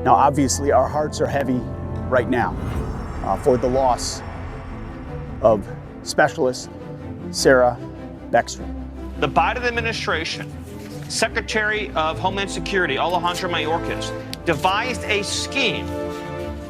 Now, obviously, our hearts are heavy right now for the loss of Specialist Sarah Beckstrom. The Biden administration, Secretary of Homeland Security Alejandro Mayorkas, devised a scheme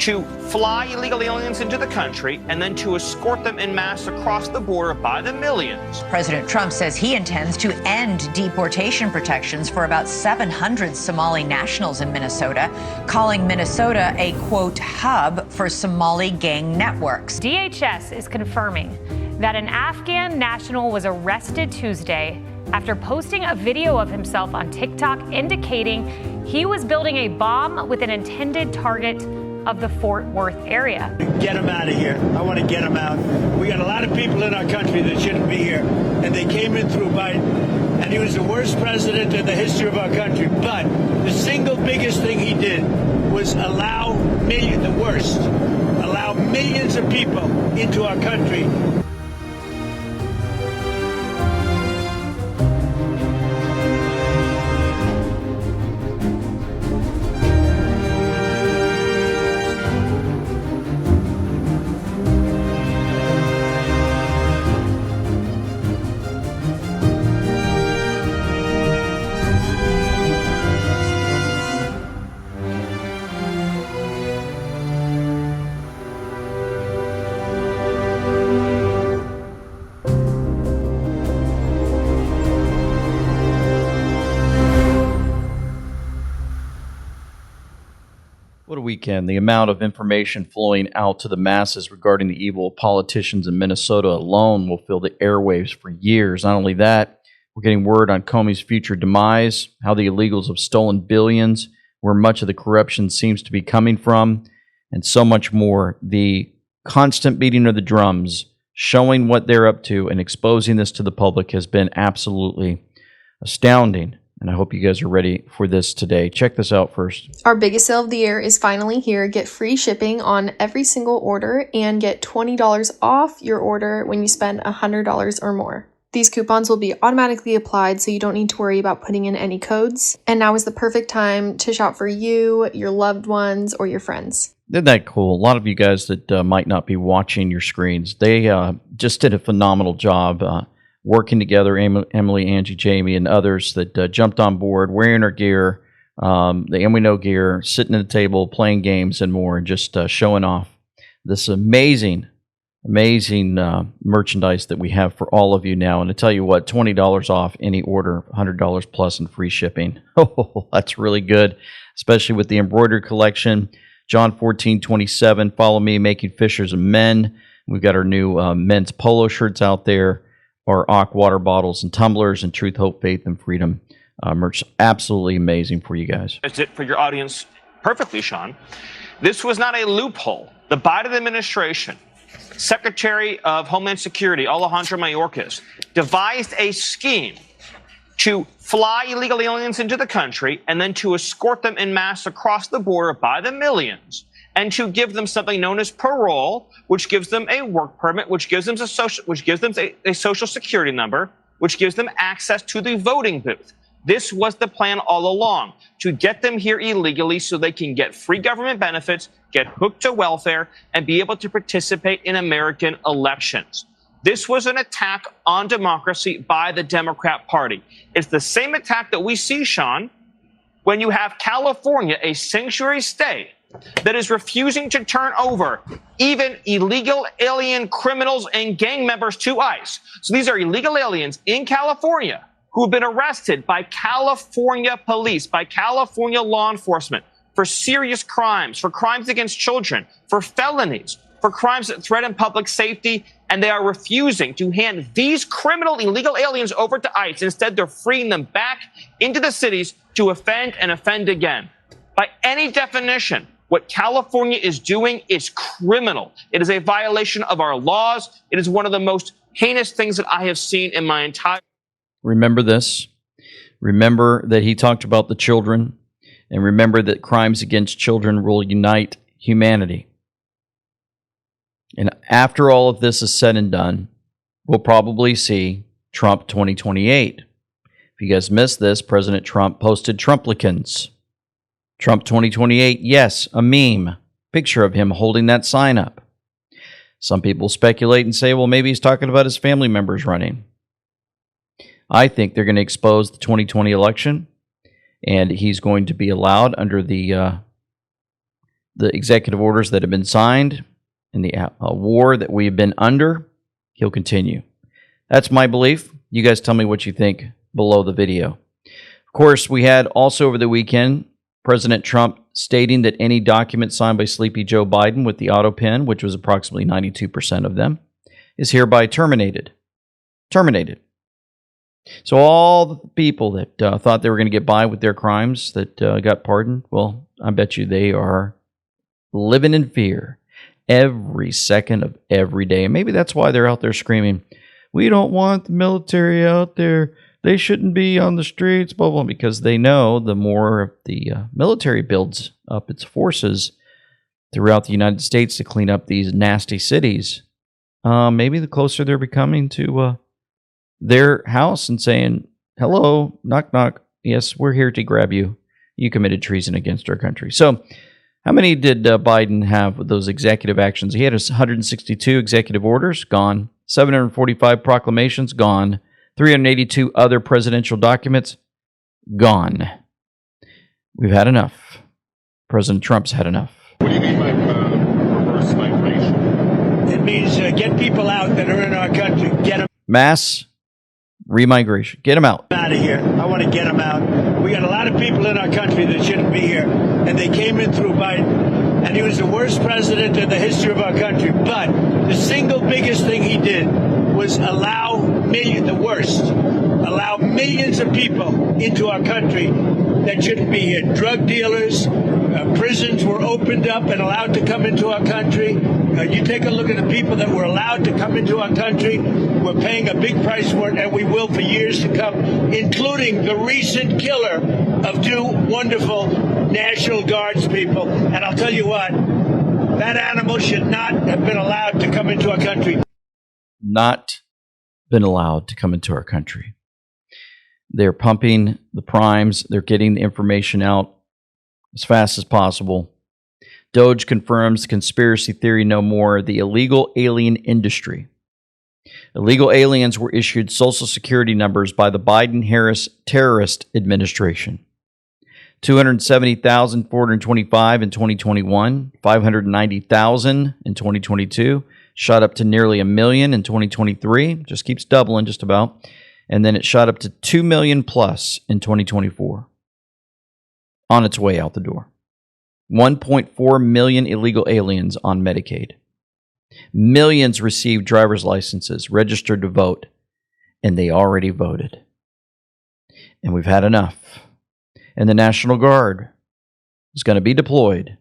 to fly illegal aliens into the country and then to escort them en masse across the border by the millions. President Trump says he intends to end deportation protections for about 700 Somali nationals in Minnesota, calling Minnesota a, quote, hub for Somali gang networks. DHS is confirming that an Afghan national was arrested Tuesday after posting a video of himself on TikTok indicating he was building a bomb with an intended target of the Fort Worth area. Get them out of here. I want to get them out. We got a lot of people in our country that shouldn't be here, and they came in through Biden, and he was the worst president in the history of our country. But the single biggest thing he did was allow millions of people into our country. What a weekend. The amount of information flowing out to the masses regarding the evil politicians in Minnesota alone will fill the airwaves for years. Not only that, we're getting word on Comey's future demise, how the illegals have stolen billions, where much of the corruption seems to be coming from, and so much more. The constant beating of the drums, showing what they're up to and exposing this to the public has been absolutely astounding. And I hope you guys are ready for this today. Check this out first. Our biggest sale of the year is finally here. Get free shipping on every single order and get $20 off your order when you spend $100 or more. These coupons will be automatically applied, so you don't need to worry about putting in any codes. And now is the perfect time to shop for you, your loved ones, or your friends. Isn't that cool? A lot of you guys that might not be watching your screens, they just did a phenomenal job working together, Emily, Angie, Jamie, and others that jumped on board, wearing our gear, the And We Know gear, sitting at the table, playing games and more, and just showing off this amazing merchandise that we have for all of you now. And to tell you what, $20 off any order, $100 plus in free shipping. Oh, that's really good, especially with the embroidered collection. John 14:27, follow me, making fishers of men. We've got our new men's polo shirts out there, our Aqua water bottles and tumblers, and Truth, Hope, Faith, and Freedom merch. Absolutely amazing for you guys. That's it for your audience perfectly, Sean. This was not a loophole. The Biden administration, Secretary of Homeland Security Alejandro Mayorkas, devised a scheme to fly illegal aliens into the country and then to escort them en masse across the border by the millions, and to give them something known as parole, which gives them a work permit, which gives them a social security number, which gives them access to the voting booth. This was the plan all along, to get them here illegally so they can get free government benefits, get hooked to welfare, and be able to participate in American elections. This was an attack on democracy by the Democrat Party. It's the same attack that we see, Sean, when you have California, a sanctuary state, that is refusing to turn over even illegal alien criminals and gang members to ICE. So these are illegal aliens in California who have been arrested by California police, by California law enforcement for serious crimes, for crimes against children, for felonies, for crimes that threaten public safety, and they are refusing to hand these criminal illegal aliens over to ICE. Instead, they're freeing them back into the cities to offend and offend again. By any definition, what California is doing is criminal. It is a violation of our laws. It is one of the most heinous things that I have seen in my entire... Remember this. Remember that he talked about the children. And remember that crimes against children will unite humanity. And after all of this is said and done, we'll probably see Trump 2028. If you guys missed this, President Trump posted Trumplicans. Trump 2028, yes, a meme. Picture of him holding that sign up. Some people speculate and say, well, maybe he's talking about his family members running. I think they're going to expose the 2020 election, and he's going to be allowed under the executive orders that have been signed and the war that we've been under. He'll continue. That's my belief. You guys tell me what you think below the video. Of course, we had also over the weekend President Trump stating that any document signed by Sleepy Joe Biden with the auto pen, which was approximately 92% of them, is hereby terminated. Terminated. So all the people that thought they were going to get by with their crimes that got pardoned, well, I bet you they are living in fear every second of every day. And maybe that's why they're out there screaming, we don't want the military out there. They shouldn't be on the streets, blah, blah, because they know the more the military builds up its forces throughout the United States to clean up these nasty cities, maybe the closer they're becoming to their house and saying, hello, knock, knock. Yes, we're here to grab you. You committed treason against our country. So how many did Biden have with those executive actions? He had 162 executive orders, gone. 745 proclamations, gone. 382 other presidential documents, gone. We've had enough. President Trump's had enough. What do you mean by reverse migration? It means get people out that are in our country, get them Mass remigration. Get them out. out of here. I want to get them out. We got a lot of people in our country that shouldn't be here, and they came in through Biden, and he was the worst president in the history of our country. But the single biggest thing he did was allow millions of people into our country that shouldn't be here. Drug dealers, prisons were opened up and allowed to come into our country. You take a look at the people that were allowed to come into our country. We're paying a big price for it, and we will for years to come, including the recent killer of two wonderful National Guards people. And I'll tell you what, that animal should not have been allowed to come into our country. Not been allowed to come into our country. They're pumping the primes. They're getting the information out as fast as possible. Doge confirms the conspiracy theory no more. The illegal alien industry. Illegal aliens were issued Social Security numbers by the Biden-Harris terrorist administration. 270,425 in 2021, 590,000 in 2022, shot up to nearly 1 million in 2023, just keeps doubling just about, and then it shot up to 2 million plus in 2024. On its way out the door. 1.4 million illegal aliens on Medicaid. Millions received driver's licenses, registered to vote, and they already voted. And we've had enough. And the National Guard is going to be deployed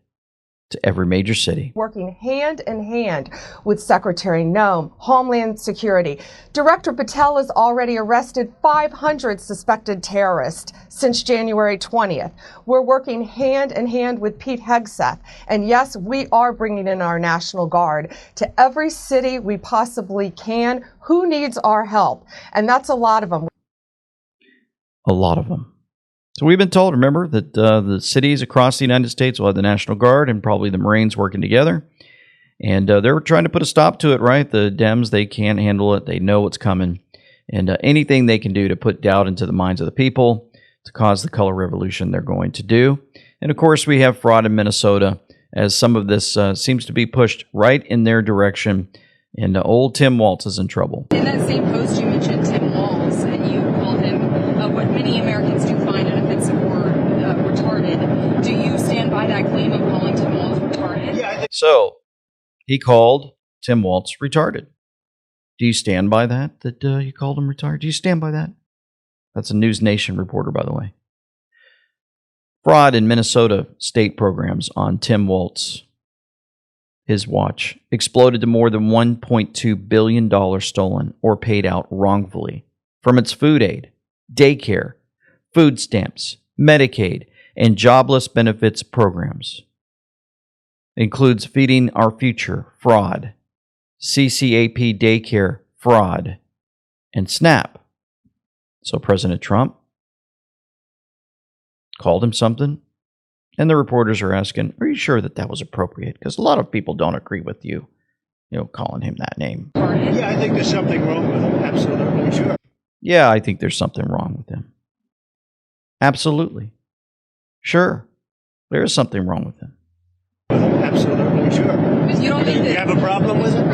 to every major city. Working hand in hand with Secretary Noem, Homeland Security. Director Patel has already arrested 500 suspected terrorists since January 20th. We're working hand in hand with Pete Hegseth. And yes, we are bringing in our National Guard to every city we possibly can. Who needs our help? And that's a lot of them. A lot of them. So we've been told, remember, that the cities across the United States will have the National Guard and probably the Marines working together. And they're trying to put a stop to it, right? The Dems, they can't handle it. They know what's coming. And anything they can do to put doubt into the minds of the people to cause the color revolution, they're going to do. And, of course, we have fraud in Minnesota, as some of this seems to be pushed right in their direction. And old Tim Walz is in trouble. In that same post, you mentioned Tim Walz, and you called him what many Americans do find an offensive word, retarded. Do you stand by that claim of calling Tim Walz retarded? Yeah, So he called Tim Walz retarded. Do you stand by that you called him retarded? Do you stand by that? That's a News Nation reporter, by the way. Fraud in Minnesota state programs on Tim Walz, his watch, exploded to more than $1.2 billion stolen or paid out wrongfully from its food aid, daycare, food stamps, Medicaid, and jobless benefits programs. Includes Feeding Our Future, fraud, CCAP daycare, fraud, and SNAP. So President Trump called him something And the reporters are asking, are you sure that that was appropriate? Because a lot of people don't agree with you, calling him that name. Yeah, I think there's something wrong with him. Absolutely, sure. Yeah, I think there's something wrong with him. Absolutely. Sure. There is something wrong with him. Absolutely, sure. But you don't think You that have a problem with him?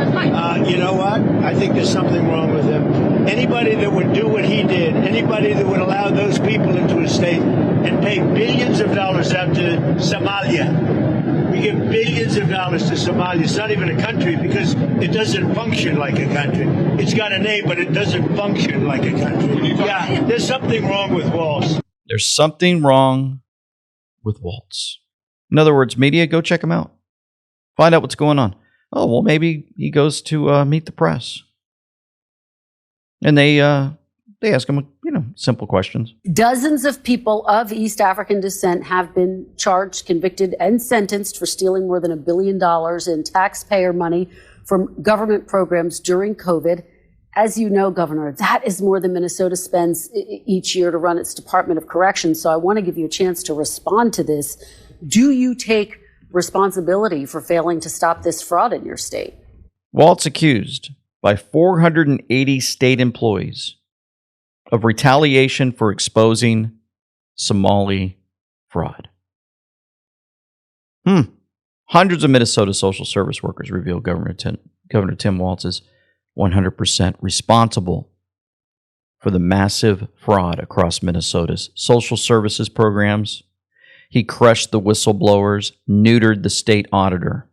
You know what? I think there's something wrong with him. Anybody that would do what he did, anybody that would allow those people into his state and pay billions of dollars out to Somalia. We give billions of dollars to Somalia. It's not even a country because it doesn't function like a country. It's got a name, but it doesn't function like a country. Yeah, there's something wrong with WALZ. There's something wrong with WALZ. In other words, media, go check him out. Find out what's going on. Oh, well, maybe he goes to meet the press. And they ask him, simple questions. Dozens of people of East African descent have been charged, convicted, and sentenced for stealing more than $1 billion in taxpayer money from government programs during COVID. As you know, Governor, that is more than Minnesota spends each year to run its Department of Corrections. So I want to give you a chance to respond to this. Do you take responsibility for failing to stop this fraud in your state? WALZ accused by 480 state employees of retaliation for exposing Somali fraud. Hundreds of Minnesota social service workers reveal Governor Tim Walz is 100% responsible for the massive fraud across Minnesota's social services programs. He crushed the whistleblowers, neutered the state auditor.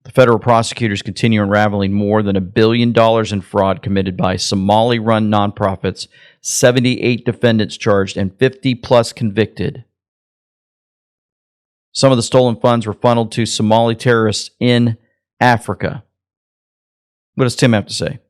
The federal prosecutors continue unraveling more than $1 billion in fraud committed by Somali-run nonprofits, 78 defendants charged, and 50-plus convicted. Some of the stolen funds were funneled to Somali terrorists in Africa. What does Tim have to say?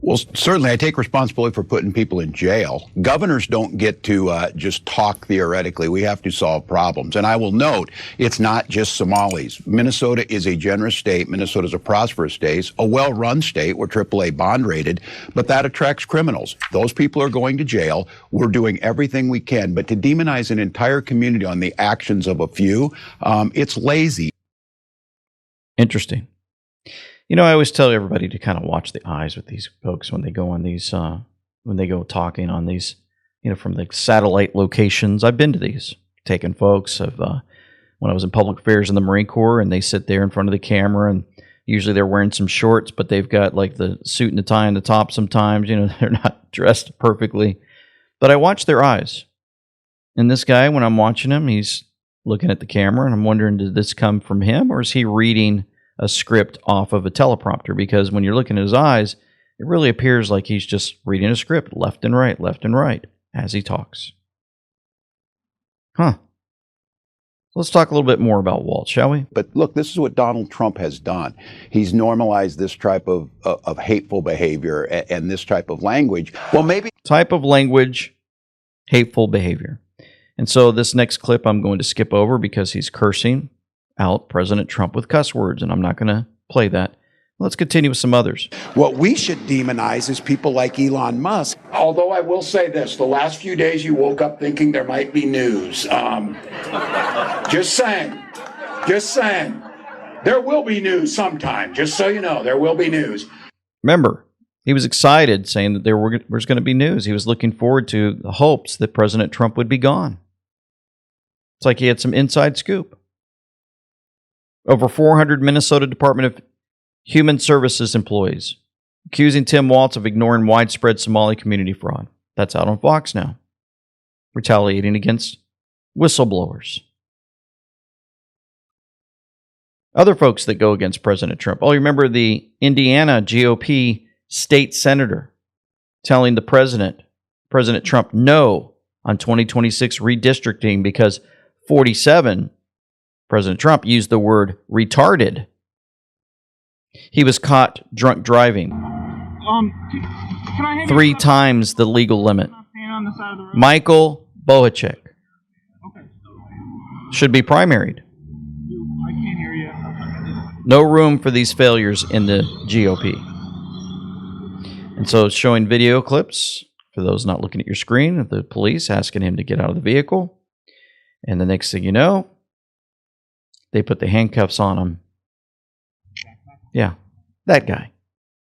Well, certainly I take responsibility for putting people in jail. Governors don't get to just talk theoretically. We have to solve problems. And I will note, it's not just Somalis. Minnesota is a generous state. Minnesota is a prosperous state, a well-run state. We're AAA bond rated, but that attracts criminals. Those people are going to jail. We're doing everything we can. But to demonize an entire community on the actions of a few, it's lazy. Interesting. I always tell everybody to kind of watch the eyes with these folks when they go on these, when they go talking on these, from the satellite locations. I've been to these, taken folks of, when I was in public affairs in the Marine Corps, and they sit there in front of the camera, and usually they're wearing some shorts, but they've got like the suit and the tie on the top sometimes, they're not dressed perfectly. But I watch their eyes. And this guy, when I'm watching him, he's looking at the camera, and I'm wondering, did this come from him, or is he reading a script off of a teleprompter? Because when you're looking at his eyes, it really appears like he's just reading a script left and right as he talks. Let's talk a little bit more about WALZ, shall we? But look, this is what Donald Trump has done. He's normalized this type of hateful behavior and this type of language. Well, maybe type of language, hateful behavior. And so this next clip I'm going to skip over because he's cursing out President Trump with cuss words, and I'm not going to play that. Let's continue with some others. What we should demonize is people like Elon Musk. Although I will say this, the last few days you woke up thinking there might be news. Just saying. There will be news sometime, just so you know, there will be news. Remember, he was excited saying that there was going to be news. He was looking forward to the hopes that President Trump would be gone. It's like he had some inside scoop. Over 400 Minnesota Department of Human Services employees accusing Tim Walz of ignoring widespread Somali community fraud. That's out on Fox now. Retaliating against whistleblowers. Other folks that go against President Trump. Oh, you remember the Indiana GOP state senator telling the President Trump no on 2026 redistricting because 47 President Trump used the word retarded. He was caught drunk driving. 3 times the legal limit. Michael Bohacek should be primaried. I can't hear you. No room for these failures in the GOP. And so it's showing video clips, for those not looking at your screen, of the police asking him to get out of the vehicle. And the next thing you know, they put the handcuffs on him. Yeah, that guy.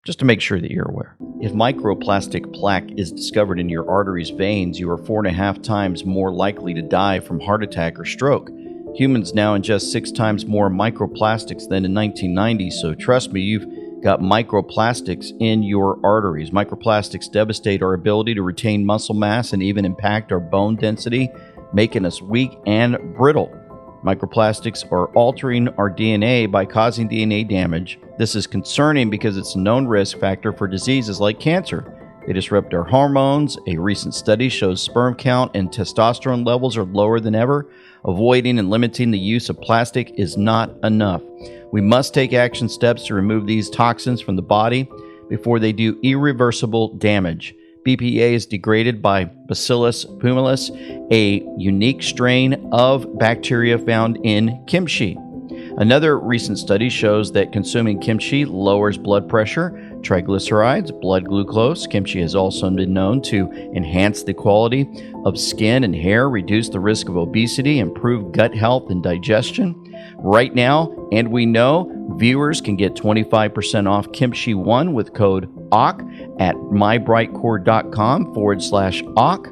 Just to make sure that you're aware. If microplastic plaque is discovered in your arteries' veins, you are 4.5 times more likely to die from heart attack or stroke. Humans now ingest 6 times more microplastics than in 1990, so trust me, you've got microplastics in your arteries. Microplastics devastate our ability to retain muscle mass and even impact our bone density, making us weak and brittle. Microplastics are altering our DNA by causing DNA damage. This is concerning because it's a known risk factor for diseases like cancer. They disrupt our hormones. A recent study shows sperm count and testosterone levels are lower than ever. Avoiding and limiting the use of plastic is not enough. We must take action steps to remove these toxins from the body before they do irreversible damage. BPA is degraded by Bacillus pumilus, a unique strain of bacteria found in kimchi. Another recent study shows that consuming kimchi lowers blood pressure, triglycerides, blood glucose. Kimchi has also been known to enhance the quality of skin and hair, reduce the risk of obesity, improve gut health and digestion. Right now, and we know, viewers can get 25% off Kimchi One with code AUK at mybrightcore.com/AUK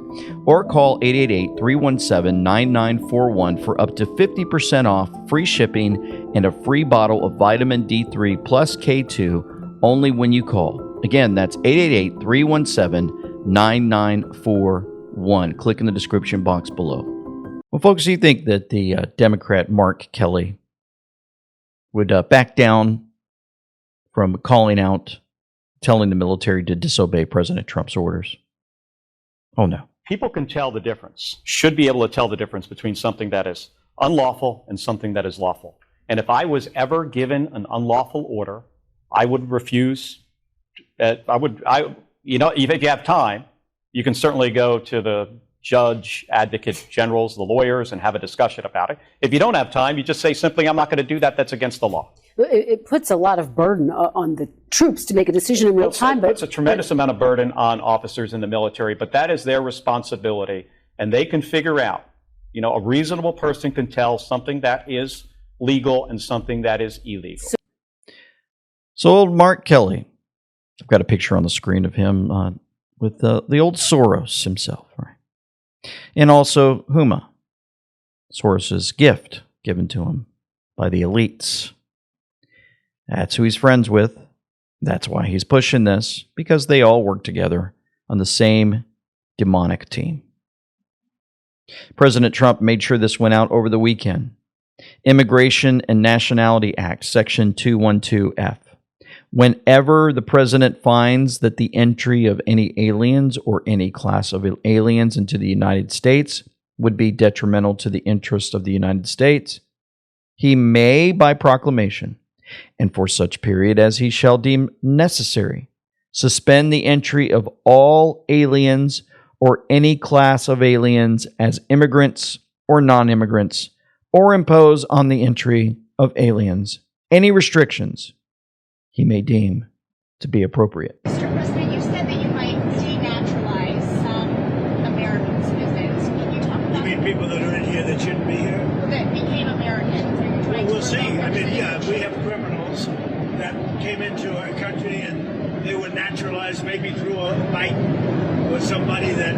or call 888-317-9941 for up to 50% off, free shipping, and a free bottle of vitamin D3 plus K2 only when you call. Again, that's 888-317-9941. Click in the description box below. Well, folks, do you think that the Democrat Mark Kelly would back down from calling out, telling the military to disobey President Trump's orders? Oh, no. People can tell the difference, should be able to tell the difference between something that is unlawful and something that is lawful. And if I was ever given an unlawful order, I would refuse. If you have time, you can certainly go to the judge, advocate generals, the lawyers, and have a discussion about it. If you don't have time, you just say simply, I'm not going to do that. That's against the law. It puts a lot of burden on the troops to make a decision in real time. It puts a tremendous amount of burden on officers in the military, but that is their responsibility. And they can figure out, a reasonable person can tell something that is legal and something that is illegal. So old Mark Kelly, I've got a picture on the screen of him with the old Soros himself, right? And also Huma, Soros's gift given to him by the elites. That's who he's friends with. That's why he's pushing this, because they all work together on the same demonic team. President Trump made sure this went out over the weekend. Immigration and Nationality Act, Section 212F. Whenever the president finds that the entry of any aliens or any class of aliens into the United States would be detrimental to the interests of the United States, he may, by proclamation, and for such period as he shall deem necessary, suspend the entry of all aliens or any class of aliens as immigrants or non-immigrants, or impose on the entry of aliens any restrictions he may deem to be appropriate. Mr. President, you said that you might denaturalize some Americans' visits. Can you talk about people that are in here that shouldn't be here? That became Americans? Are you trying We'll to see. prevent We have criminals that came into our country and they were naturalized maybe through a bite or somebody that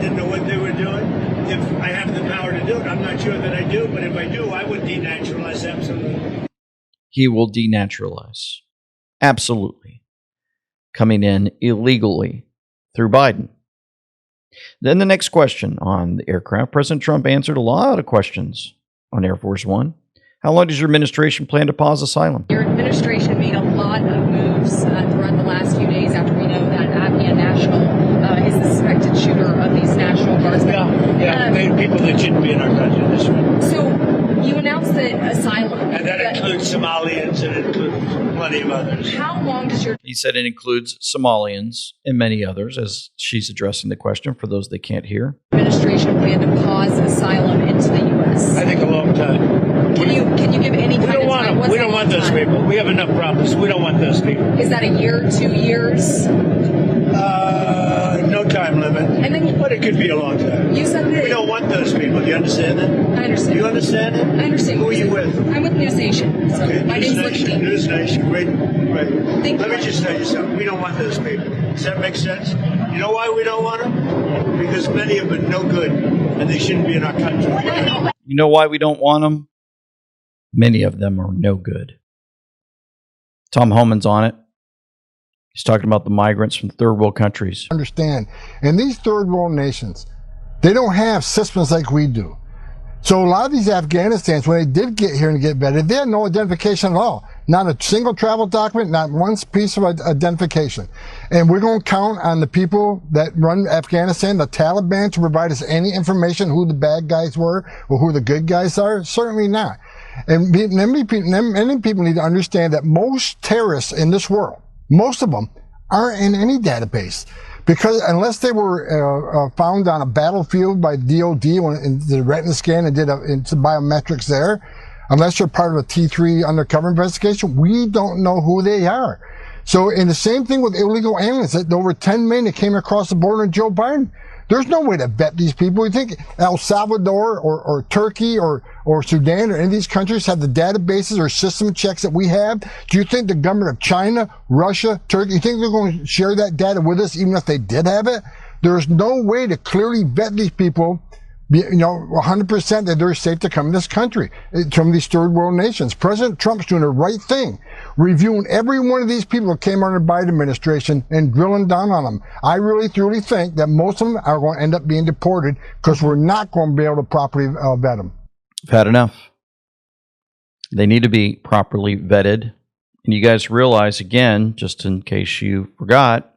didn't know what they were doing. If I have the power to do it, I'm not sure that I do, but if I do, I would denaturalize absolutely. He will denaturalize. Absolutely. Coming in illegally through Biden. Then the next question on the aircraft. President Trump answered a lot of questions on Air Force One. How long does your administration plan to pause asylum? Your administration made a lot of moves throughout the last few days after we know that Afghan national is the suspected shooter of these National Guardsmen. People that shouldn't be in our country this way. So you announced that asylum. And that includes Somalians and it includes plenty of others. How long does your... He said it includes Somalians and many others, as she's addressing the question for those that can't hear. Administration plan to pause asylum into the U.S.? I think a long time. Can you give any kind of time? We don't want those people. We have enough problems. We don't want those people. Is that a year, 2 years? No time. time limit, And then but it could be a long time. You said that We don't want those people. Do you understand that? I understand. You understand it? I understand. Who are you with? I'm with News Nation. So Okay, my News name's Nation. Lindsay. News Nation. Great. Thank Let you. me just tell you something. We don't want those people. Does that make sense? You know why we don't want them? Because many of them are no good, and they shouldn't be in our country. You know why we don't want them? Many of them are no good. Tom Homan's on it. He's talking about the migrants from third world countries. Understand, in these third world nations, they don't have systems like we do. So a lot of these Afghanistans, when they did get here and get vetted, they had no identification at all. Not a single travel document, not one piece of identification. And we're going to count on the people that run Afghanistan, the Taliban, to provide us any information who the bad guys were or who the good guys are? Certainly not. And many people need to understand that most terrorists in this world, most of them, aren't in any database. Because unless they were found on a battlefield by DOD in the retina scan and did into biometrics there, unless you're part of a T3 undercover investigation, we don't know who they are. So, and the same thing with illegal aliens, that over 10 million that came across the border in Joe Biden. There's no way to vet these people. You think El Salvador or Turkey or Sudan or any of these countries have the databases or system checks that we have? Do you think the government of China, Russia, Turkey, you think they're going to share that data with us even if they did have it? There's no way to clearly vet these people, 100% that they're safe to come in this country from these third world nations. President Trump's doing the right thing, reviewing every one of these people that came under the Biden administration and drilling down on them. I really, truly think that most of them are going to end up being deported because we're not going to be able to properly vet them. I've had enough. They need to be properly vetted. And you guys realize, again, just in case you forgot,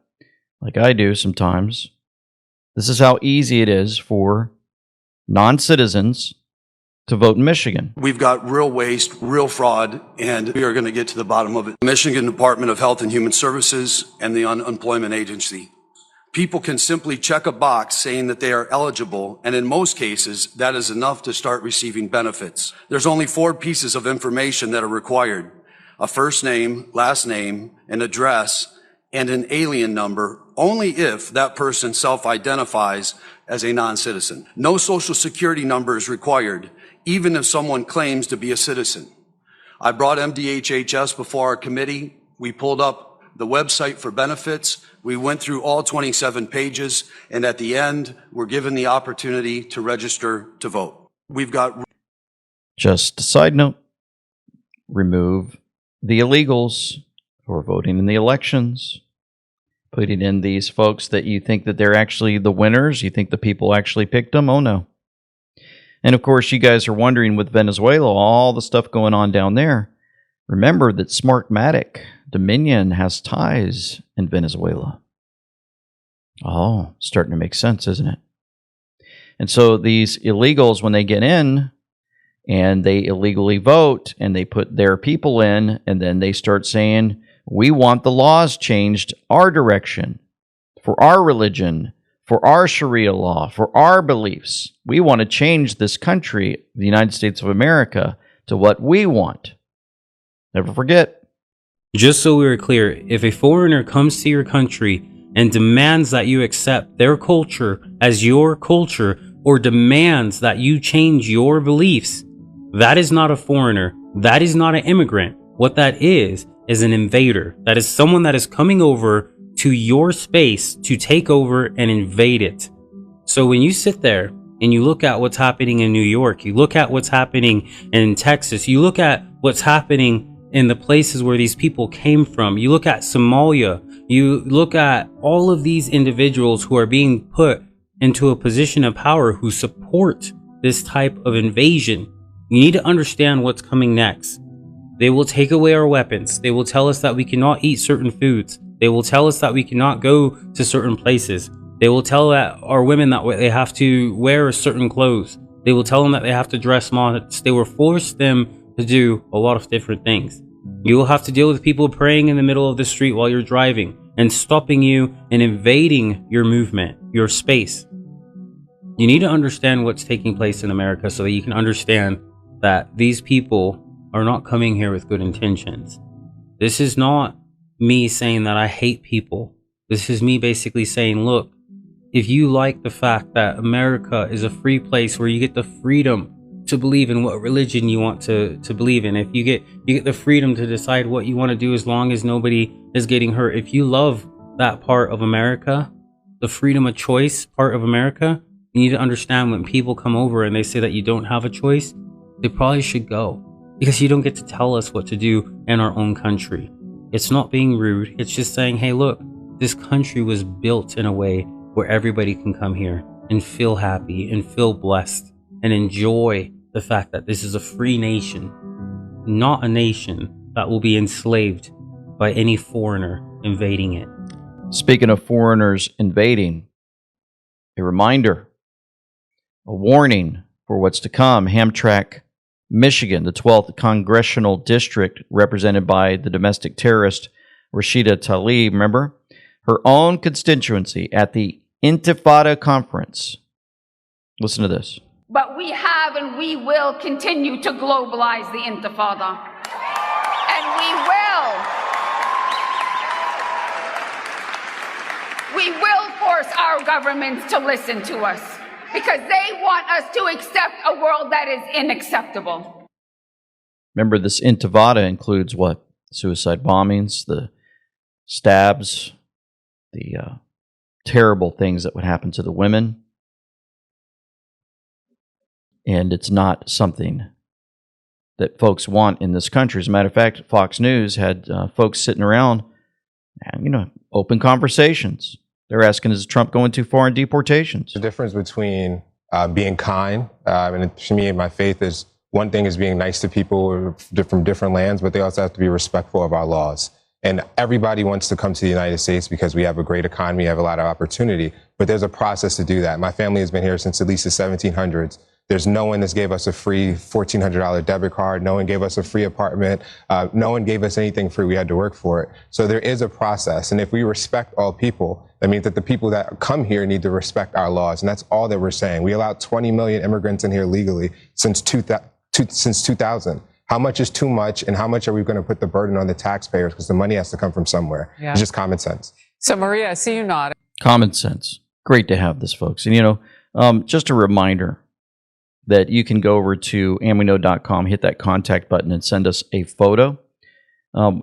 like I do sometimes, this is how easy it is for non-citizens to vote in Michigan. We've got real waste, real fraud, and we are going to get to the bottom of it. Michigan Department of Health and Human Services and the Unemployment Agency. People can simply check a box saying that they are eligible, and in most cases, that is enough to start receiving benefits. There's only 4 pieces of information that are required: a first name, last name, an address, and an alien number, only if that person self-identifies as a non-citizen. No social security number is required, even if someone claims to be a citizen. I brought MDHHS before our committee. We pulled up the website for benefits. We went through all 27 pages, and at the end, we're given the opportunity to register to vote. We've got... Just a side note, remove the illegals who are voting in the elections. Putting in these folks that you think that they're actually the winners. You think the people actually picked them? Oh, no. And, of course, you guys are wondering with Venezuela, all the stuff going on down there. Remember that Smartmatic Dominion has ties in Venezuela. Oh, starting to make sense, isn't it? And so these illegals, when they get in and they illegally vote and they put their people in, and then they start saying, we want the laws changed our direction, for our religion, for our Sharia law, for our beliefs. We want to change this country, the United States of America, to what we want. Never forget. Just so we are clear, if a foreigner comes to your country and demands that you accept their culture as your culture, or demands that you change your beliefs, that is not a foreigner. That is not an immigrant. What that is an invader. That is someone that is coming over to your space to take over and invade it. So when you sit there and you look at what's happening in New York, you look at what's happening in Texas, you look at what's happening in the places where these people came from, you look at Somalia, you look at all of these individuals who are being put into a position of power who support this type of invasion, you need to understand what's coming next. They will take away our weapons. They will tell us that we cannot eat certain foods. They will tell us that we cannot go to certain places. They will tell our women that they have to wear certain clothes. They will tell them that they have to dress modest. They will force them to do a lot of different things. You will have to deal with people praying in the middle of the street while you're driving and stopping you and invading your movement, your space. You need to understand what's taking place in America so that you can understand that these people are not coming here with good intentions. This is not me saying that I hate people. This is me basically saying, look, if you like the fact that America is a free place where you get the freedom to believe in what religion you want to believe in, if you get the freedom to decide what you want to do as long as nobody is getting hurt, if you love that part of America, the freedom of choice part of America, you need to understand when people come over and they say that you don't have a choice, they probably should go, because you don't get to tell us what to do in our own country. It's not being rude. It's just saying, hey, look, this country was built in a way where everybody can come here and feel happy and feel blessed and enjoy the fact that this is a free nation, not a nation that will be enslaved by any foreigner invading it. Speaking of foreigners invading, a reminder, a warning for what's to come. Hamtramck, Michigan, the 12th Congressional District, represented by the domestic terrorist Rashida Tlaib, remember? Her own constituency at the Intifada Conference. Listen to this. But we have and we will continue to globalize the Intifada. And we will force our governments to listen to us, because they want us to accept a world that is unacceptable. Remember, this Intifada includes what? Suicide bombings, the stabs, the terrible things that would happen to the women. And it's not something that folks want in this country. As a matter of fact, Fox News had folks sitting around and, open conversations. They're asking, is Trump going too far in deportations? The difference between being kind, and to me, my faith is, one thing is being nice to people from different lands, but they also have to be respectful of our laws. And everybody wants to come to the United States because we have a great economy, have a lot of opportunity, but there's a process to do that. My family has been here since at least the 1700s. There's no one that's gave us a free $1,400 debit card. No one gave us a free apartment. No one gave us anything free. We had to work for it. So there is a process. And if we respect all people, that means that the people that come here need to respect our laws. And that's all that we're saying. We allowed 20 million immigrants in here legally since 2000. How much is too much, and how much are we going to put the burden on the taxpayers? Because the money has to come from somewhere. Yeah. It's just common sense. So, Maria, I see you nodding. Common sense. Great to have this, folks. And, just a reminder that you can go over to amweknow.com, hit that contact button, and send us a photo.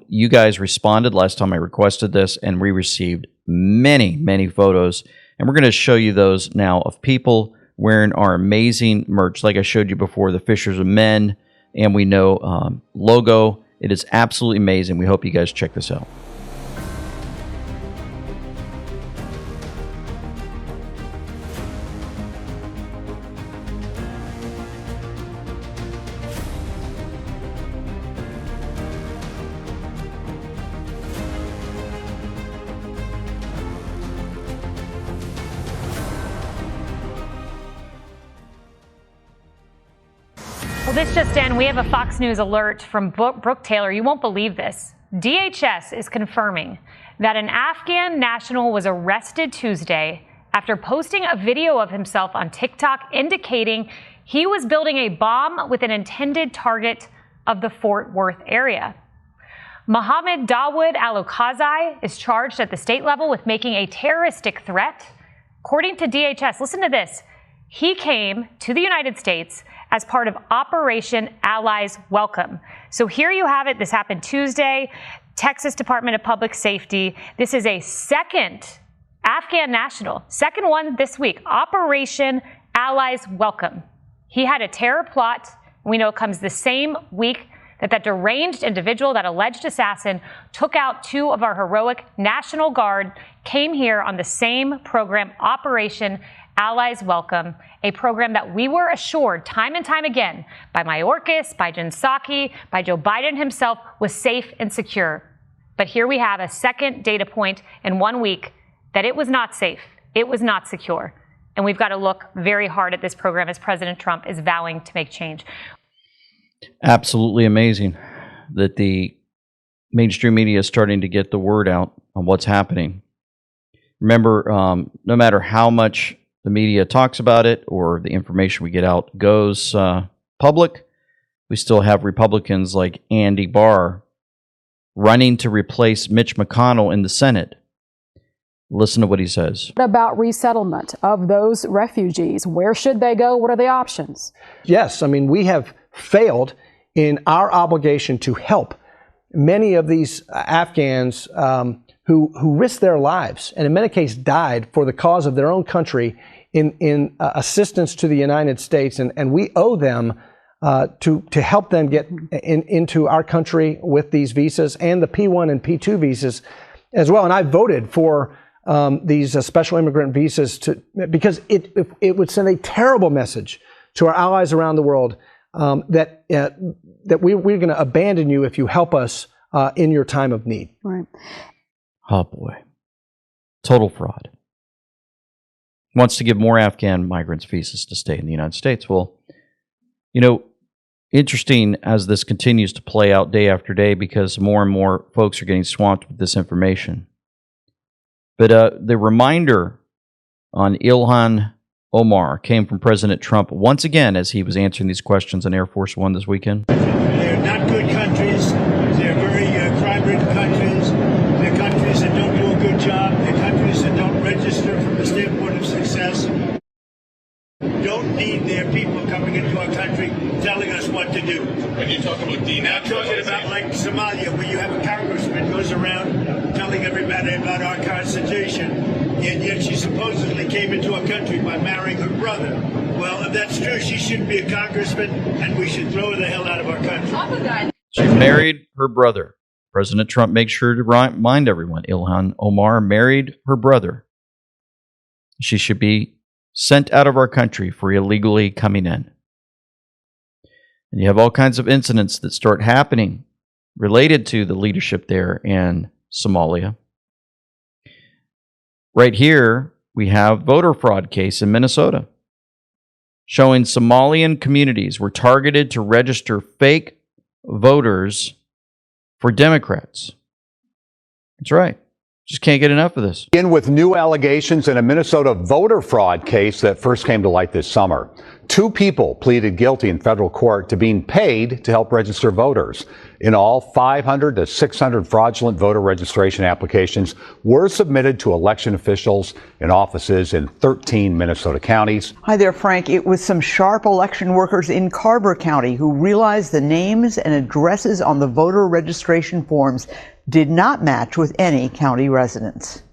You guys responded last time I requested this, and we received many, many photos. And we're going to show you those now of people wearing our amazing merch. Like I showed you before, the Fishers of Men, and we know logo. It is absolutely amazing. We hope you guys check this out. Well, this just in, we have a Fox News alert from Brooke Taylor. You won't believe this. DHS is confirming that an Afghan national was arrested Tuesday after posting a video of himself on TikTok indicating he was building a bomb with an intended target of the Fort Worth area. Mohammed Dawood Al-Okazai is charged at the state level with making a terroristic threat. According to DHS, listen to this. He came to the United States as part of Operation Allies Welcome. So here you have it. This happened Tuesday. Texas Department of Public Safety. This is a second Afghan national, second one this week. Operation Allies Welcome. He had a terror plot. We know it comes the same week that deranged individual, that alleged assassin, took out two of our heroic National Guard, came here on the same program, Operation Allies Welcome, a program that we were assured time and time again by Mayorkas, by Jen Psaki, by Joe Biden himself was safe and secure. But here we have a second data point in 1 week that it was not safe, it was not secure. And we've got to look very hard at this program as President Trump is vowing to make change. Absolutely amazing that the mainstream media is starting to get the word out on what's happening. Remember, no matter how much the media talks about it or the information we get out goes public, we still have Republicans like Andy Barr running to replace Mitch McConnell in the Senate. Listen to what he says. What about resettlement of those refugees? Where should they go? What are the options? Yes, I mean, we have failed in our obligation to help many of these Afghans who risked their lives and in many cases died for the cause of their own country in assistance to the United States. And we owe them to help them get into our country with these visas and the P1 and P2 visas as well. And I voted for these special immigrant visas because it would send a terrible message to our allies around the world that we're going to abandon you if you help us in your time of need. Right. Oh boy. Total fraud. Wants to give more Afghan migrants visas to stay in the United States. Well, you know, interesting as this continues to play out day after day because more and more folks are getting swamped with this information. But the reminder on Ilhan Omar came from President Trump once again as he was answering these questions on Air Force One this weekend. They're not good countries. They're very crime-ridden countries. They're countries that don't do a good job. They're countries that don't register from the standpoint of success. Don't need their people coming into our country telling us what to do. When you talk about denaturalizing, I'm talking about like Somalia, where you have a congressman goes around telling everybody about our Constitution, and yet she supposedly came into our country by marrying her brother. Well, if that's true, she shouldn't be a congressman, and we should throw her the hell out of our country. She married her brother. President Trump makes sure to remind everyone, Ilhan Omar married her brother. She should be sent out of our country for illegally coming in. And you have all kinds of incidents that start happening related to the leadership there in Somalia. Right here, we have voter fraud case in Minnesota showing Somalian communities were targeted to register fake voters for Democrats. That's right. Just can't get enough of this. Begin with new allegations in a Minnesota voter fraud case that first came to light this summer. 2 people pleaded guilty in federal court to being paid to help register voters. In all, 500 to 600 fraudulent voter registration applications were submitted to election officials in offices in 13 Minnesota counties. Hi there, Frank. It was some sharp election workers in Carver County who realized the names and addresses on the voter registration forms did not match with any county residents.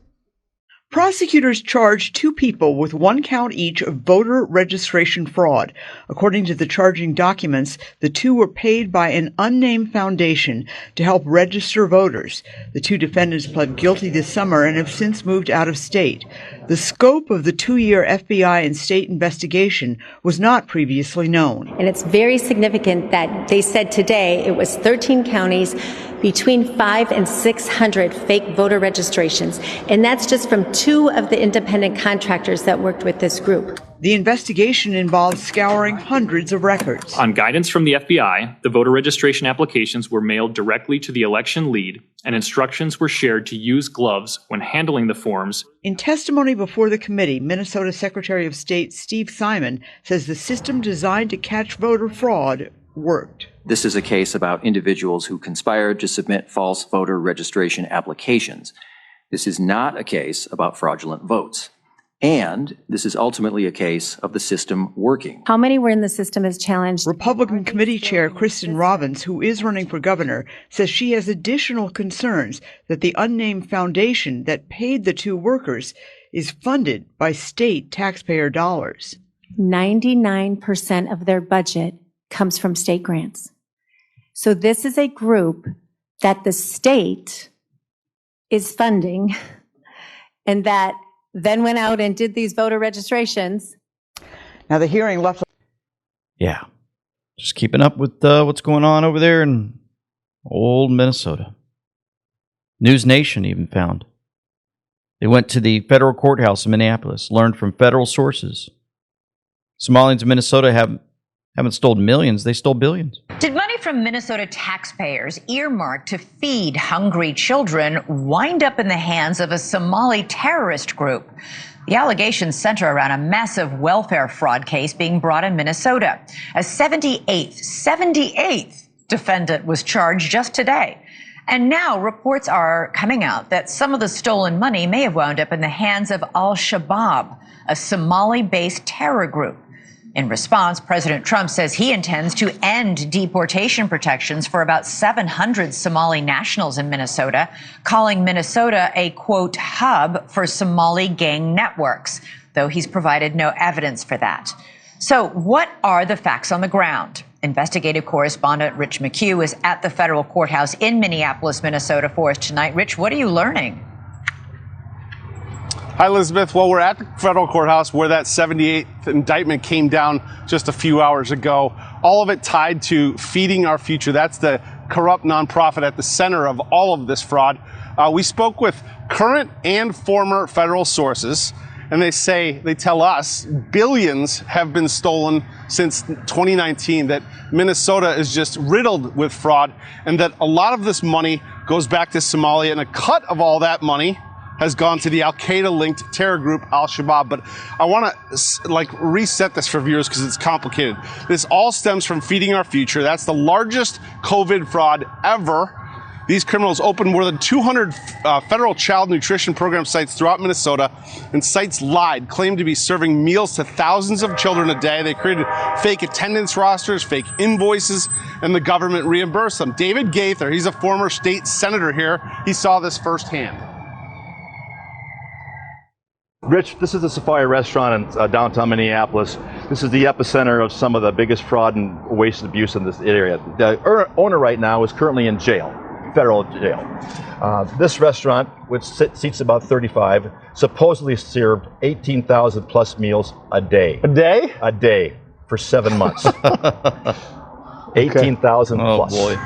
Prosecutors charged 2 people with 1 count each of voter registration fraud. According to the charging documents, the 2 were paid by an unnamed foundation to help register voters. The 2 defendants pled guilty this summer and have since moved out of state. The scope of the 2-year FBI and state investigation was not previously known. And it's very significant that they said today it was 13 counties, between 500 and 600 fake voter registrations. And that's just from 2 of the independent contractors that worked with this group. The investigation involves scouring hundreds of records. On guidance from the FBI, the voter registration applications were mailed directly to the election lead, and instructions were shared to use gloves when handling the forms. In testimony before the committee, Minnesota Secretary of State Steve Simon says the system designed to catch voter fraud worked. This is a case about individuals who conspired to submit false voter registration applications. This is not a case about fraudulent votes. And this is ultimately a case of the system working. How many were in the system is challenged. Republican Committee Chair Kristen Robbins, who is running for governor, says she has additional concerns that the unnamed foundation that paid the 2 workers is funded by state taxpayer dollars. 99% of their budget comes from state grants. So this is a group that the state is funding and that then went out and did these voter registrations. Now the hearing left. Yeah. Just keeping up with what's going on over there in old Minnesota. News Nation even found. They went to the federal courthouse in Minneapolis, learned from federal sources. Somalians in Minnesota haven't stolen millions, they stole billions. Did money from Minnesota taxpayers earmarked to feed hungry children wind up in the hands of a Somali terrorist group? The allegations center around a massive welfare fraud case being brought in Minnesota. A 78th defendant was charged just today. And now reports are coming out that some of the stolen money may have wound up in the hands of Al-Shabaab, a Somali-based terror group. In response, President Trump says he intends to end deportation protections for about 700 Somali nationals in Minnesota, calling Minnesota a, quote, hub for Somali gang networks, though he's provided no evidence for that. So what are the facts on the ground? Investigative correspondent Rich McHugh is at the federal courthouse in Minneapolis, Minnesota for us tonight. Rich, what are you learning? Hi, Elizabeth. Well, we're at the federal courthouse where that 78th indictment came down just a few hours ago. All of it tied to Feeding Our Future. That's the corrupt nonprofit at the center of all of this fraud. We spoke with current and former federal sources, and they tell us billions have been stolen since 2019, that Minnesota is just riddled with fraud, and that a lot of this money goes back to Somalia, and a cut of all that money has gone to the Al-Qaeda-linked terror group Al-Shabaab. But I want to reset this for viewers because it's complicated. This all stems from Feeding Our Future. That's the largest COVID fraud ever. These criminals opened more than 200 federal child nutrition program sites throughout Minnesota, and sites lied, claimed to be serving meals to thousands of children a day. They created fake attendance rosters, fake invoices, and the government reimbursed them. David Gaither, he's a former state senator here. He saw this firsthand. Rich, this is the Safari restaurant in downtown Minneapolis. This is the epicenter of some of the biggest fraud and waste and abuse in this area. The owner right now is currently in jail, federal jail. This restaurant, which seats about 35, supposedly served 18,000 plus meals a day. A day? A day for 7 months. 18,000 plus. Oh boy.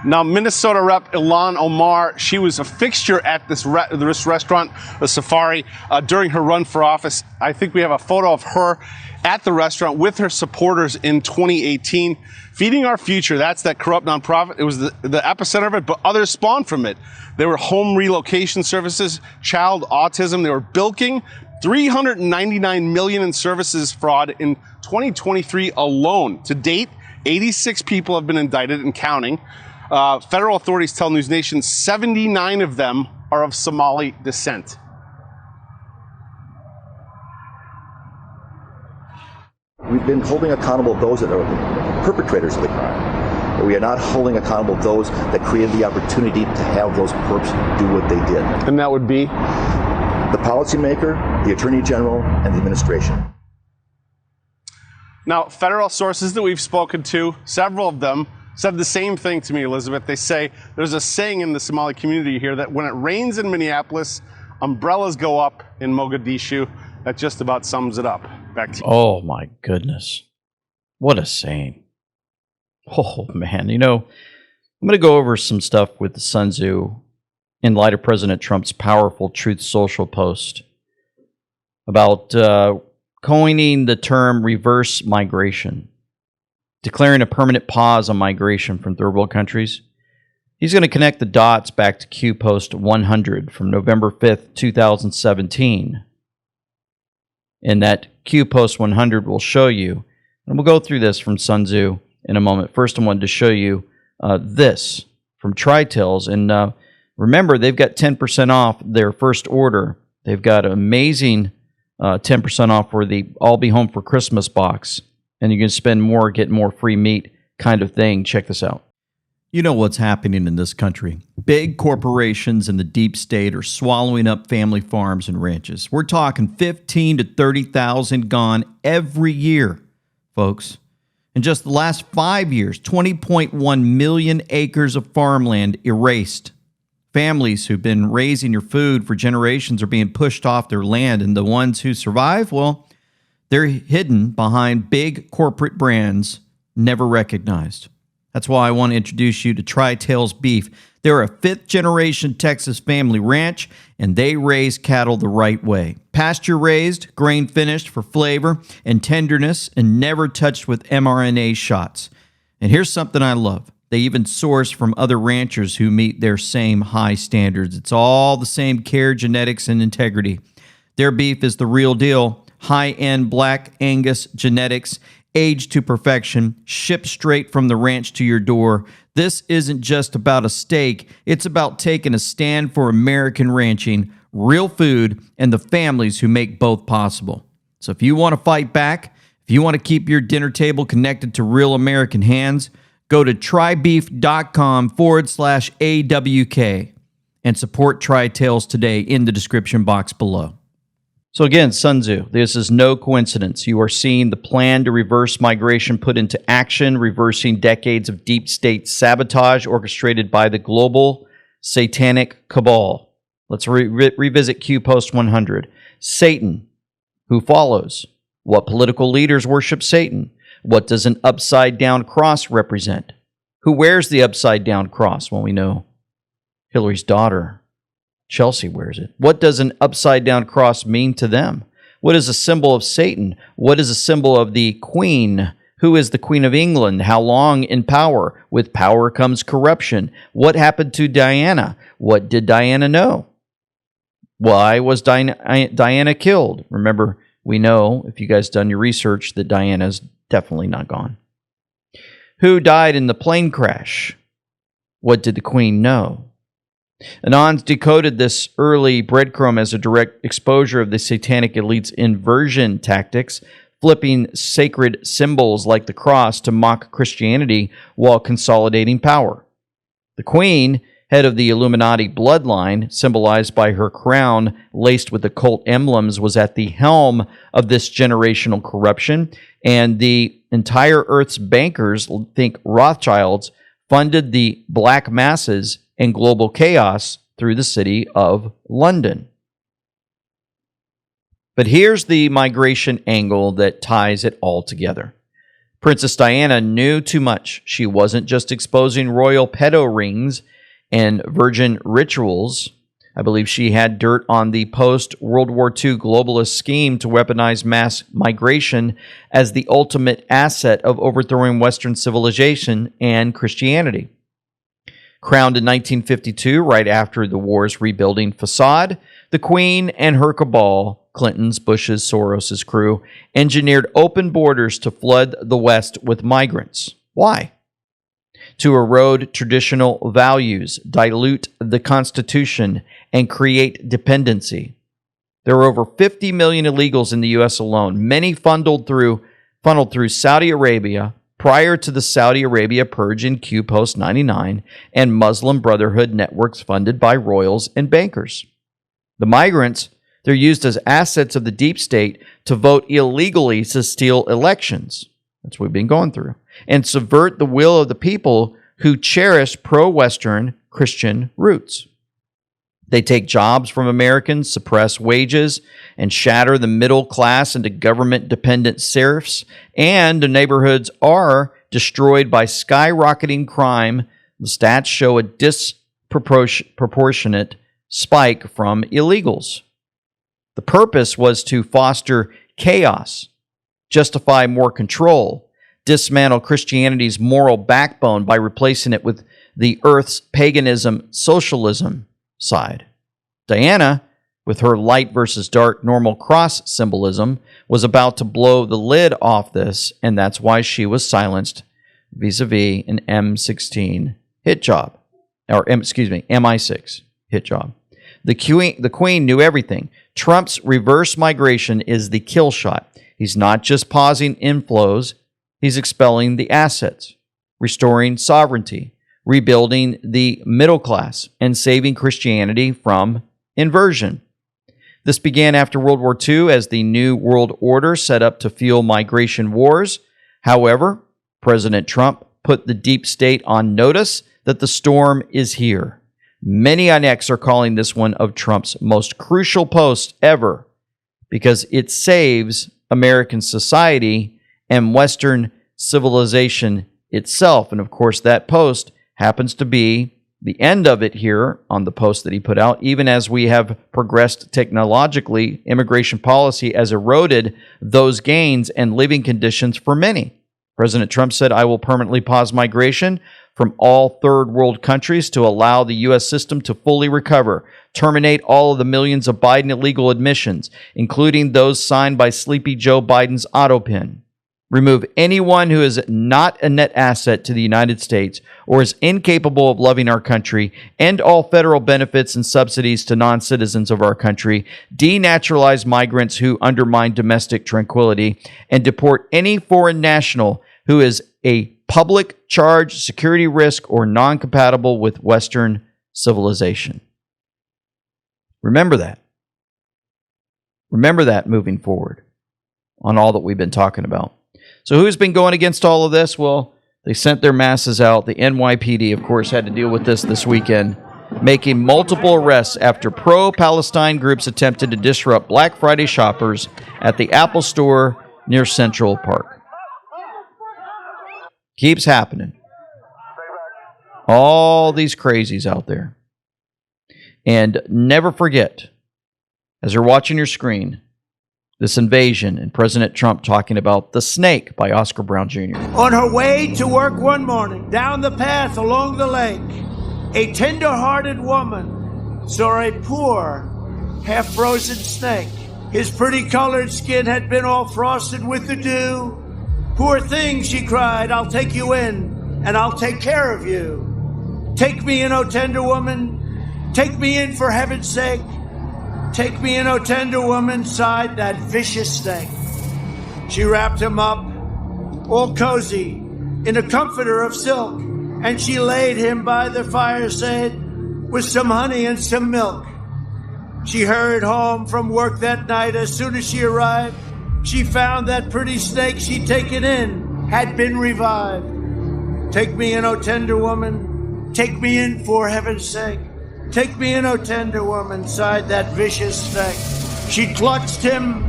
Now, Minnesota Rep. Ilhan Omar, she was a fixture at this restaurant, the Safari, during her run for office. I think we have a photo of her at the restaurant with her supporters in 2018. Feeding Our Future, that's that corrupt nonprofit. It was the epicenter of it, but others spawned from it. There were home relocation services, child autism. They were bilking $399 million in services fraud in 2023 alone. To date, 86 people have been indicted and counting. Federal authorities tell News Nation 79 of them are of Somali descent. We've been holding accountable those that are the perpetrators of the crime. But we are not holding accountable those that created the opportunity to have those perps do what they did. And that would be? The policymaker, the Attorney General, and the administration. Now, federal sources that we've spoken to, several of them, said the same thing to me, Elizabeth. They say there's a saying in the Somali community here that when it rains in Minneapolis, umbrellas go up in Mogadishu. That just about sums it up. Back to you. Oh, my goodness. What a saying. Oh, man. You know, I'm going to go over some stuff with the Sun Tzu in light of President Trump's powerful Truth Social post about coining the term reverse migration, declaring a permanent pause on migration from third world countries. He's going to connect the dots back to Q Post 100 from November 5th, 2017. And that Q Post 100 will show you, and we'll go through this from Sun Tzu in a moment. First, I wanted to show you this from Tri-Tails. And remember, they've got 10% off their first order. They've got an amazing 10% off for the I'll Be Home for Christmas box. And you can spend more, get more free meat kind of thing. Check this out. You know what's happening in this country. Big corporations in the deep state are swallowing up family farms and ranches. We're talking 15 to 30,000 gone every year, folks. In just the last 5 years, 20.1 million acres of farmland erased. Families who've been raising your food for generations are being pushed off their land, and the ones who survive, well, they're hidden behind big corporate brands never recognized. That's why I want to introduce you to Tri-Tails Beef. They're a fifth-generation Texas family ranch, and they raise cattle the right way. Pasture-raised, grain-finished for flavor and tenderness, and never touched with mRNA shots. And here's something I love. They even source from other ranchers who meet their same high standards. It's all the same care, genetics, and integrity. Their beef is the real deal. High-end Black Angus genetics, aged to perfection, shipped straight from the ranch to your door. This isn't just about a steak, it's about taking a stand for American ranching, real food, and the families who make both possible. So if you want to fight back, if you want to keep your dinner table connected to real American hands, go to trybeef.com/AWK and support Tri Tales today in the description box below. So again, Sun Tzu, this is no coincidence. You are seeing the plan to reverse migration put into action, reversing decades of deep state sabotage orchestrated by the global satanic cabal. Let's revisit Q Post 100. Satan, who follows? What political leaders worship Satan? What does an upside-down cross represent? Who wears the upside-down cross? Well, we know Hillary's daughter, Chelsea, wears it. What does an upside-down cross mean to them? What is a symbol of Satan? What is a symbol of the Queen? Who is the Queen of England? How long in power? With power comes corruption. What happened to Diana? What did Diana know? Why was Diana killed? Remember, we know, if you guys done your research, that Diana's definitely not gone. Who died in the plane crash? What did the Queen know? Anons decoded this early breadcrumb as a direct exposure of the satanic elite's inversion tactics, flipping sacred symbols like the cross to mock Christianity while consolidating power. The Queen, head of the Illuminati bloodline, symbolized by her crown laced with occult emblems, was at the helm of this generational corruption, and the entire Earth's bankers, think Rothschilds, funded the black masses and global chaos through the city of London. But here's the migration angle that ties it all together. Princess Diana knew too much. She wasn't just exposing royal pedo rings and virgin rituals. I believe she had dirt on the post-World War II globalist scheme to weaponize mass migration as the ultimate asset of overthrowing Western civilization and Christianity. Crowned in 1952, right after the war's rebuilding facade, the Queen and her cabal, Clinton's, Bush's, Soros's crew, engineered open borders to flood the West with migrants. Why? To erode traditional values, dilute the Constitution, and create dependency. There are over 50 million illegals in the U.S. alone, many funneled through Saudi Arabia prior to the Saudi Arabia purge in Q Post 99 and Muslim Brotherhood networks funded by royals and bankers. The migrants, they're used as assets of the deep state to vote illegally to steal elections. That's what we've been going through. And subvert the will of the people who cherish pro-Western Christian roots. They take jobs from Americans, suppress wages, and shatter the middle class into government-dependent serfs, and the neighborhoods are destroyed by skyrocketing crime. The stats show a disproportionate spike from illegals. The purpose was to foster chaos, justify more control, dismantle Christianity's moral backbone by replacing it with the Earth's paganism socialism side. Diana, with her light versus dark normal cross symbolism, was about to blow the lid off this, and that's why she was silenced vis-a-vis an M16 hit job, or MI6 hit job. The Queen knew everything. Trump's reverse migration is the kill shot. He's not just pausing inflows, he's expelling the assets, restoring sovereignty, rebuilding the middle class, and saving Christianity from inversion. This began after World War II as the New World Order set up to fuel migration wars. However, President Trump put the deep state on notice that the storm is here. Many on X are calling this one of Trump's most crucial posts ever because it saves American society and Western civilization itself. And of course, that post happens to be the end of it here on the post that he put out. Even as we have progressed technologically, immigration policy has eroded those gains and living conditions for many. President Trump said, "I will permanently pause migration from all third world countries to allow the U.S. system to fully recover, terminate all of the millions of Biden illegal admissions, including those signed by Sleepy Joe Biden's auto pen, Remove anyone who is not a net asset to the United States or is incapable of loving our country. End all federal benefits and subsidies to non-citizens of our country. Denaturalize migrants who undermine domestic tranquility. And deport any foreign national who is a public charge, security risk, or non-compatible with Western civilization. Remember that. Remember that moving forward on all that we've been talking about. So who's been going against all of this? Well, they sent their masses out. The NYPD, of course, had to deal with this weekend, making multiple arrests after pro-Palestine groups attempted to disrupt Black Friday shoppers at the Apple Store near Central Park. Keeps happening. All these crazies out there. And never forget, as you're watching your screen, this invasion and President Trump talking about The Snake by Oscar Brown Jr. On her way to work one morning, down the path along the lake, a tender-hearted woman saw a poor, half-frozen snake. His pretty colored skin had been all frosted with the dew. Poor thing, she cried, I'll take you in, and I'll take care of you. Take me in, O tender woman. Take me in for heaven's sake. Take me in, O tender woman, sighed that vicious snake. She wrapped him up, all cozy, in a comforter of silk, and she laid him by the fireside with some honey and some milk. She hurried home from work that night. As soon as she arrived, she found that pretty snake she'd taken in had been revived. Take me in, O tender woman. Take me in for heaven's sake. Take me in, O tender woman, sighed that vicious snake. She clutched him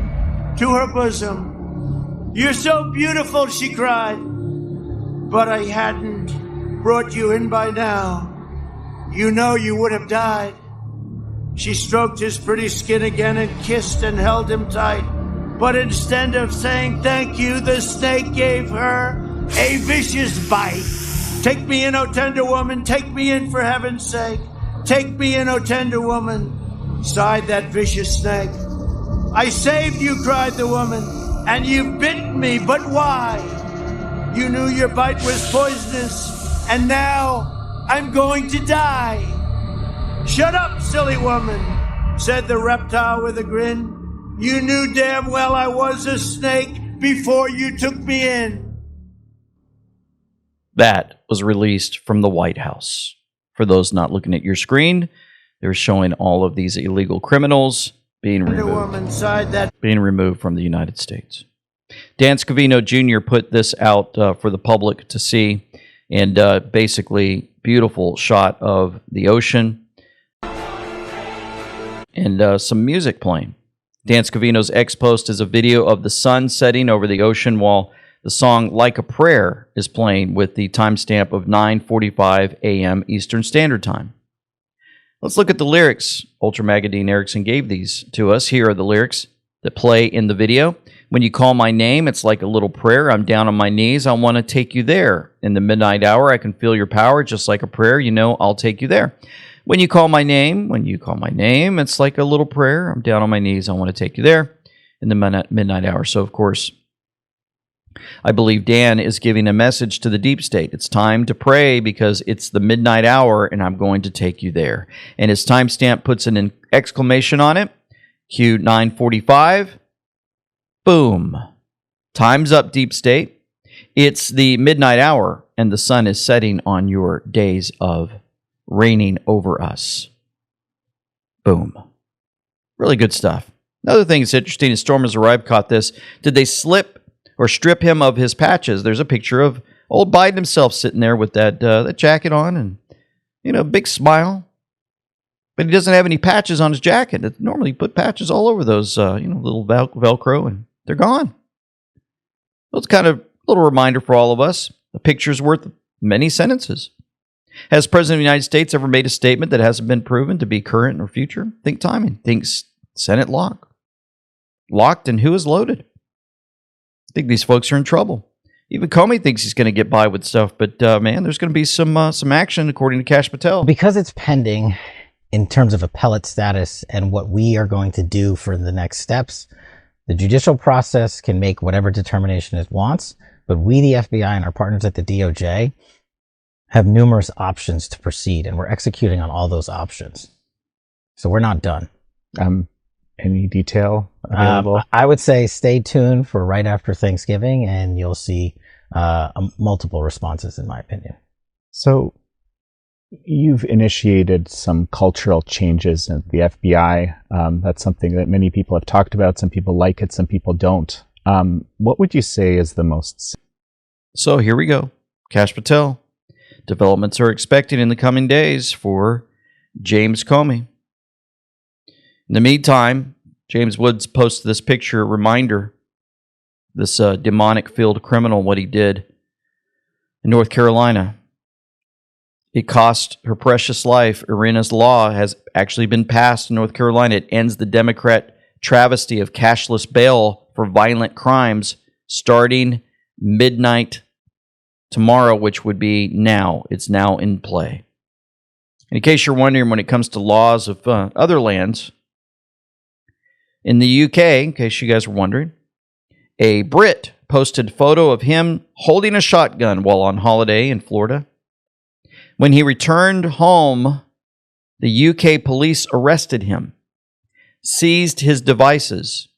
to her bosom. You're so beautiful, she cried, but I hadn't brought you in by now. You know you would have died. She stroked his pretty skin again and kissed and held him tight. But instead of saying thank you, the snake gave her a vicious bite. Take me in, O tender woman, take me in for heaven's sake. Take me in, O tender woman, sighed that vicious snake. I saved you, cried the woman, and you bit me, but why? You knew your bite was poisonous, and now I'm going to die. Shut up, silly woman, said the reptile with a grin. You knew damn well I was a snake before you took me in. That was released from the White House. For those not looking at your screen, they're showing all of these illegal criminals being removed from the United States. Dan Scavino Jr. put this out for the public to see, and basically beautiful shot of the ocean and some music playing. Dan Scavino's X post is a video of the sun setting over the ocean while the song Like a Prayer is playing with the timestamp of 9:45 a.m. Eastern Standard Time. Let's look at the lyrics. Ultra Magadine Erickson gave these to us. Here are the lyrics that play in the video. When you call my name, it's like a little prayer. I'm down on my knees. I want to take you there. In the midnight hour, I can feel your power just like a prayer. You know, I'll take you there. When you call my name, it's like a little prayer. I'm down on my knees. I want to take you there in the midnight hour. So, of course, I believe Dan is giving a message to the deep state. It's time to pray because it's the midnight hour and I'm going to take you there. And his timestamp puts an exclamation on it. Cue 9:45. Boom. Time's up, deep state. It's the midnight hour and the sun is setting on your days of reigning over us. Boom. Really good stuff. Another thing that's interesting is Storm has arrived, caught this. Did they slip or strip him of his patches? There's a picture of old Biden himself sitting there with that jacket on and, big smile. But he doesn't have any patches on his jacket. Normally you put patches all over those, little Velcro, and they're gone. So it's kind of a little reminder for all of us. A picture's worth many sentences. Has President of the United States ever made a statement that hasn't been proven to be current or future? Think timing. Think Senate lock. Locked, and who is loaded? I think these folks are in trouble. Even Comey thinks he's going to get by with stuff, but man, there's going to be some action, according to Kash Patel. Because it's pending in terms of appellate status and what we are going to do for the next steps, The judicial process can make whatever determination it wants, but we, the FBI, and our partners at the DOJ have numerous options to proceed, and we're executing on all those options. So we're not done. Any detail available? I would say stay tuned for right after Thanksgiving, and you'll see multiple responses, in my opinion. So you've initiated some cultural changes at the FBI. That's something that many people have talked about. Some people like it, some people don't. What would you say is the most... So here we go. Kash Patel. Developments are expected in the coming days for James Comey. In the meantime, James Woods posted this picture, a reminder, this demonic-filled criminal, what he did in North Carolina. It cost her precious life. Irina's law has actually been passed in North Carolina. It ends the Democrat travesty of cashless bail for violent crimes starting midnight tomorrow, which would be now. It's now in play. In case you're wondering, when it comes to laws of other lands, in the UK, in case you guys were wondering, a Brit posted a photo of him holding a shotgun while on holiday in Florida. When he returned home, the UK police arrested him, seized his devices,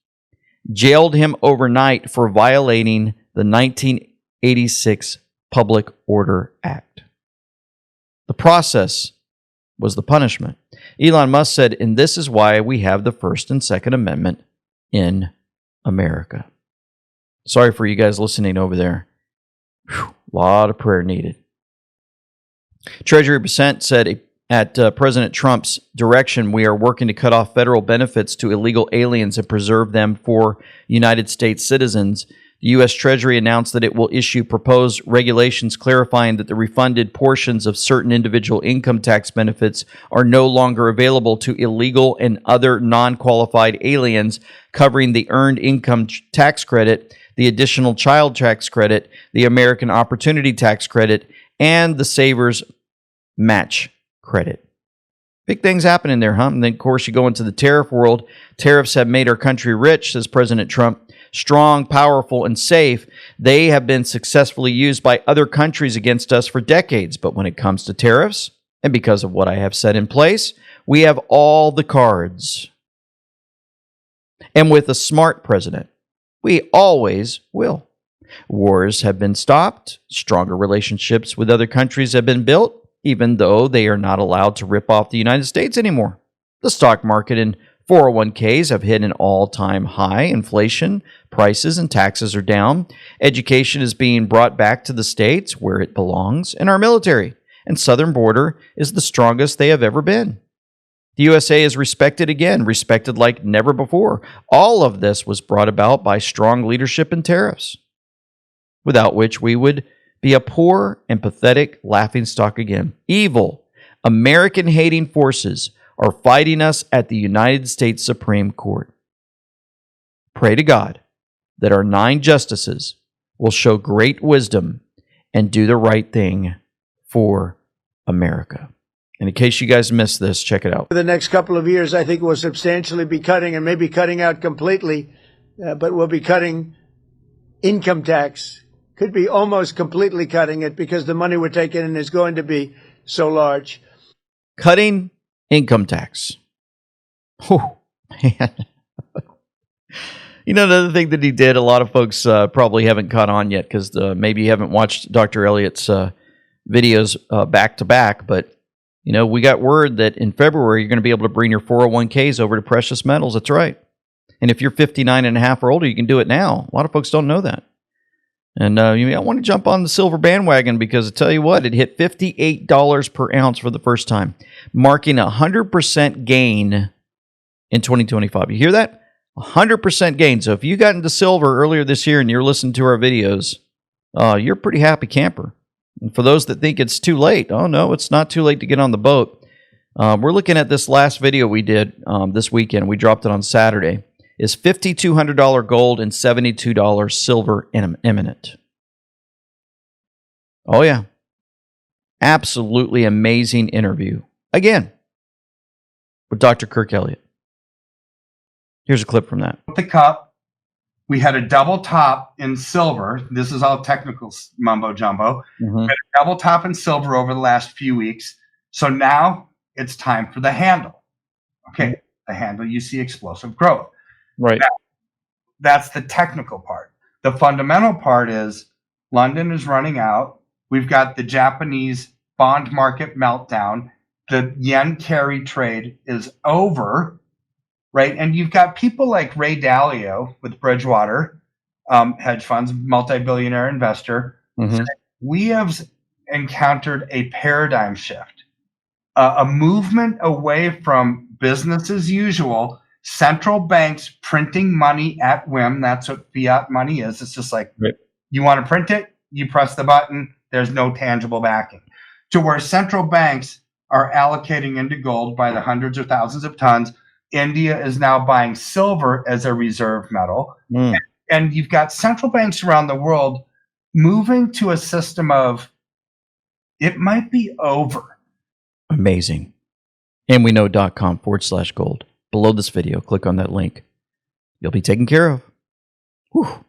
jailed him overnight for violating the 1986 Public Order Act. The process was the punishment. Elon Musk said, and this is why we have the First and Second Amendment in America. Sorry for you guys listening over there. Whew, a lot of prayer needed. Treasury Percent said, at President Trump's direction, we are working to cut off federal benefits to illegal aliens and preserve them for United States citizens. The U.S. Treasury announced that it will issue proposed regulations clarifying that the refunded portions of certain individual income tax benefits are no longer available to illegal and other non-qualified aliens, covering the Earned Income Tax Credit, the Additional Child Tax Credit, the American Opportunity Tax Credit, and the Savers Match Credit. Big things happening there, huh? And then, of course, you go into the tariff world. Tariffs have made our country rich, says President Trump. Strong, powerful, and safe. They have been successfully used by other countries against us for decades. But when it comes to tariffs, and because of what I have set in place, we have all the cards. And with a smart president, we always will. Wars have been stopped. Stronger relationships with other countries have been built, even though they are not allowed to rip off the United States anymore. The stock market and 401ks have hit an all-time high. Inflation, prices, and taxes are down. Education is being brought back to the states where it belongs. And our military and southern border is the strongest they have ever been. The USA is respected again, respected like never before. All of this was brought about by strong leadership and tariffs, without which we would be a poor and pathetic laughingstock again. Evil, American-hating forces are fighting us at the United States Supreme Court. Pray to God that our 9 justices will show great wisdom and do the right thing for America. And in case you guys missed this, check it out. For the next couple of years, I think we'll substantially be cutting, and maybe cutting out completely, but we'll be cutting income tax. Could be almost completely cutting it because the money we're taking in is going to be so large. Cutting income tax. Oh, man. You know, another thing that he did, a lot of folks probably haven't caught on yet because maybe you haven't watched Dr. Elliott's videos back to back, but you know, we got word that in February you're going to be able to bring your 401ks over to precious metals. That's right. And if you're 59 and a half or older, you can do it now. A lot of folks don't know that. And you may want to jump on the silver bandwagon because I tell you what, it hit $58 per ounce for the first time, marking a 100% gain in 2025. You hear that? 100% gain. So if you got into silver earlier this year and you're listening to our videos, you're a pretty happy camper. And for those that think it's too late, oh no, it's not too late to get on the boat. We're looking at this last video we did this weekend. We dropped it on Saturday. Is $5,200 gold and $72 silver imminent. Oh yeah. Absolutely amazing interview. Again, with Dr. Kirk Elliott. Here's a clip from that. The cup We had a double top in silver. This is all technical mumbo jumbo. We had a double top in silver over the last few weeks. So now it's time for the handle. Okay, the handle, you see explosive growth. Right. Now, that's the technical part. The fundamental part is London is running out. We've got the Japanese bond market meltdown. The yen carry trade is over, right? And you've got people like Ray Dalio with Bridgewater hedge funds, multi-billionaire investor. Saying, we have encountered a paradigm shift, a movement away from business as usual, central banks printing money at whim. That's what fiat money is. It's just like, you want to print it, you press the button, there's no tangible backing. To where central banks are allocating into gold by the hundreds or thousands of tons. India is now buying silver as a reserve metal. And you've got central banks around the world moving to a system of, it might be over. Amazing. And we know .com/gold. Below this video, click on that link. You'll be taken care of. Whew.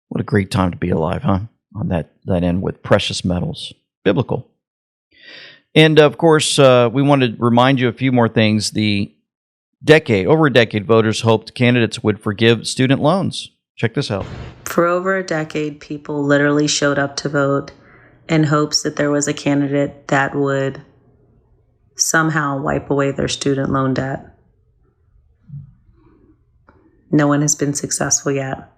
What a great time to be alive, huh? On that end with precious metals. Biblical. And of course, we want to remind you a few more things. Over a decade, voters hoped candidates would forgive student loans. Check this out. For over a decade, people literally showed up to vote in hopes that there was a candidate that would somehow wipe away their student loan debt. No one has been successful yet.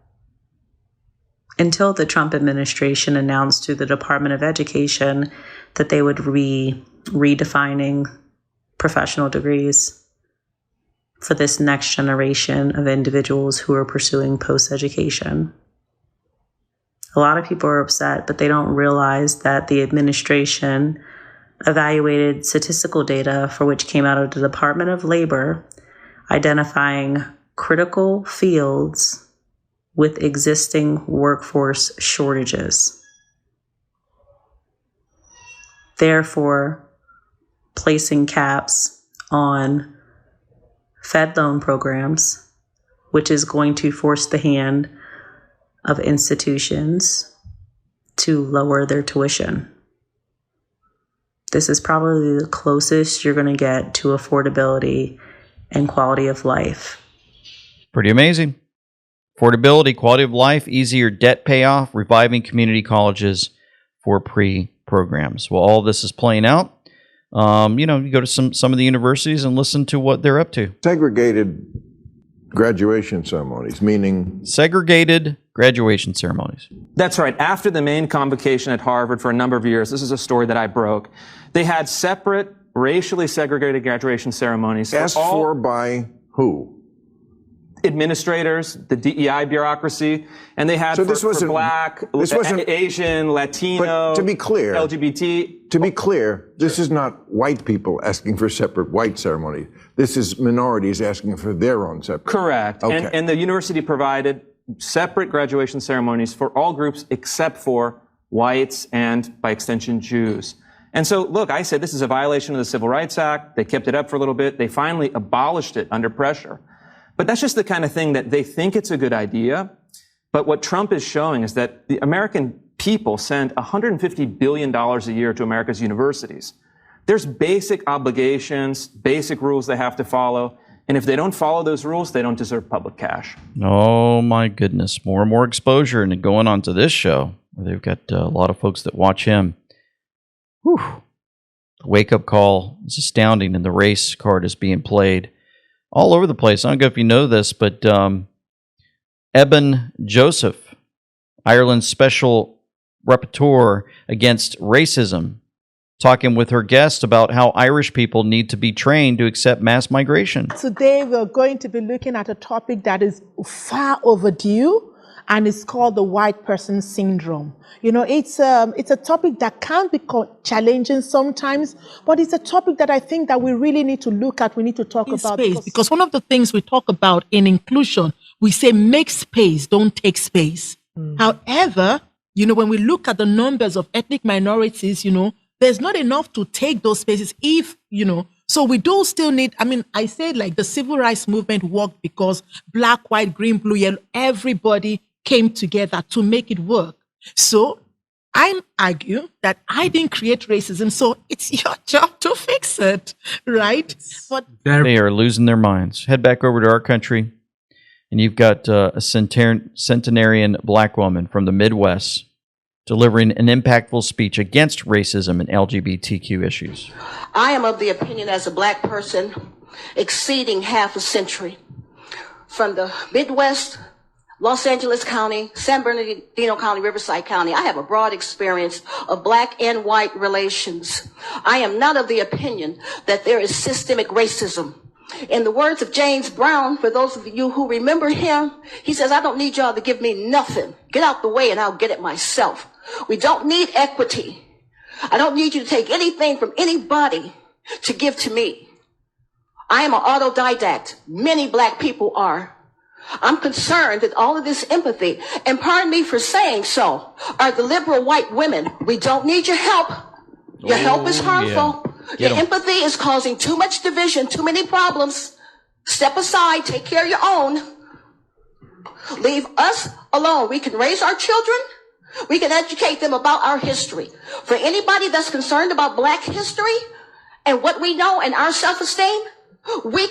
Until the Trump administration announced to the Department of Education that they would be redefining professional degrees for this next generation of individuals who are pursuing post-education. A lot of people are upset, but they don't realize that the administration evaluated statistical data for which came out of the Department of Labor, identifying critical fields with existing workforce shortages. Therefore, placing caps on Fed loan programs, which is going to force the hand of institutions to lower their tuition. This is probably the closest you're going to get to affordability and quality of life. Pretty amazing. Affordability, quality of life, easier debt payoff, reviving community colleges for pre-programs. Well, all this is playing out. You go to some of the universities and listen to what they're up to. Segregated graduation ceremonies, meaning? Segregated graduation ceremonies. That's right. After the main convocation at Harvard for a number of years, this is a story that I broke, they had separate, racially segregated graduation ceremonies. Asked for by who? Administrators, the DEI bureaucracy, and they had for Black, Asian, Latino, but to be clear, LGBT. To be clear, this is not white people asking for separate white ceremonies. This is minorities asking for their own separate. Correct. Okay. And the university provided separate graduation ceremonies for all groups except for whites and, by extension, Jews. And so, look, I said this is a violation of the Civil Rights Act. They kept it up for a little bit. They finally abolished it under pressure. But that's just the kind of thing that they think it's a good idea. But what Trump is showing is that the American people send $150 billion a year to America's universities. There's basic obligations, basic rules they have to follow. And if they don't follow those rules, they don't deserve public cash. Oh, my goodness. More and more exposure and going on to this show where they've got a lot of folks that watch him. Whew. The wake-up call is astounding, and the race card is being played all over the place. I don't know if you know this, but Eben Joseph, Ireland's special rapporteur against racism, talking with her guest about how Irish people need to be trained to accept mass migration. Today we're going to be looking at a topic that is far overdue, and it's called the white person syndrome. You know, it's a topic that can be challenging sometimes, but it's a topic that I think that we really need to look at. We need to talk about space, because one of the things we talk about in inclusion, we say make space, don't take space. However, you know, when we look at the numbers of ethnic minorities, you know, there's not enough to take those spaces if, you know, so we do still need, I mean, I said like the civil rights movement worked because black, white, green, blue, yellow, everybody came together to make it work. So I argue that I didn't create racism, so it's your job to fix it, right? But They are losing their minds. Head back over to our country, and you've got a centenarian black woman from the Midwest delivering an impactful speech against racism and LGBTQ issues. I am of the opinion as a black person exceeding half a century from the Midwest, Los Angeles County, San Bernardino County, Riverside County. I have a broad experience of black and white relations. I am not of the opinion that there is systemic racism. In the words of James Brown, for those of you who remember him, he says, I don't need y'all to give me nothing. Get out the way and I'll get it myself. We don't need equity. I don't need you to take anything from anybody to give to me. I am an autodidact. Many black people are. I'm concerned that all of this empathy, and pardon me for saying so, are the liberal white women. We don't need your help. Your help is harmful. Yeah. Your empathy is causing too much division, too many problems. Step aside, take care of your own. Leave us alone. We can raise our children. We can educate them about our history. For anybody that's concerned about black history and what we know and our self-esteem, we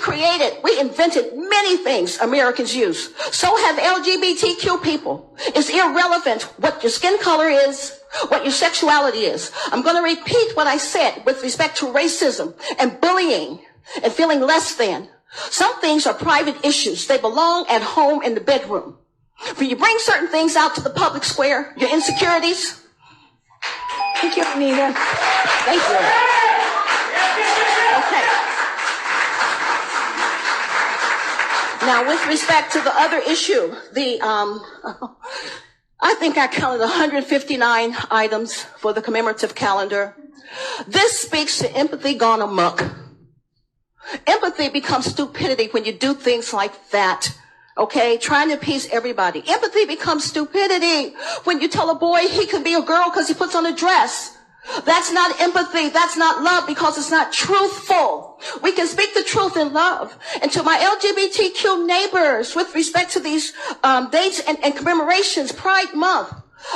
invented many things Americans use. So have LGBTQ people. It's irrelevant what your skin color is, what your sexuality is. I'm going to repeat what I said with respect to racism and bullying and feeling less than. Some things are private issues. They belong at home in the bedroom. When you bring certain things out to the public square, your insecurities. Thank you, Anita. Thank you. Okay. Now, with respect to the other issue, I think I counted 159 items for the commemorative calendar. This speaks to empathy gone amok. Empathy becomes stupidity when you do things like that. Okay, trying to appease everybody. Empathy becomes stupidity when you tell a boy he can be a girl because he puts on a dress. That's not empathy. That's not love because it's not truthful. We can speak the truth in love. And to my LGBTQ neighbors, with respect to these dates and commemorations, Pride Month,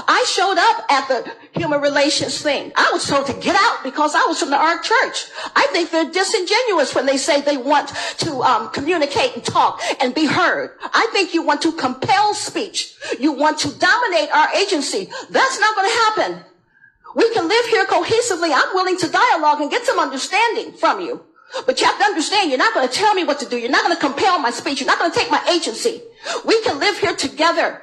I showed up at the human relations thing. I was told to get out because I was from the ARC Church. I think they're disingenuous when they say they want to communicate and talk and be heard. I think you want to compel speech. You want to dominate our agency. That's not going to happen. We can live here cohesively. I'm willing to dialogue and get some understanding from you. But you have to understand, you're not going to tell me what to do. You're not going to compel my speech. You're not going to take my agency. We can live here together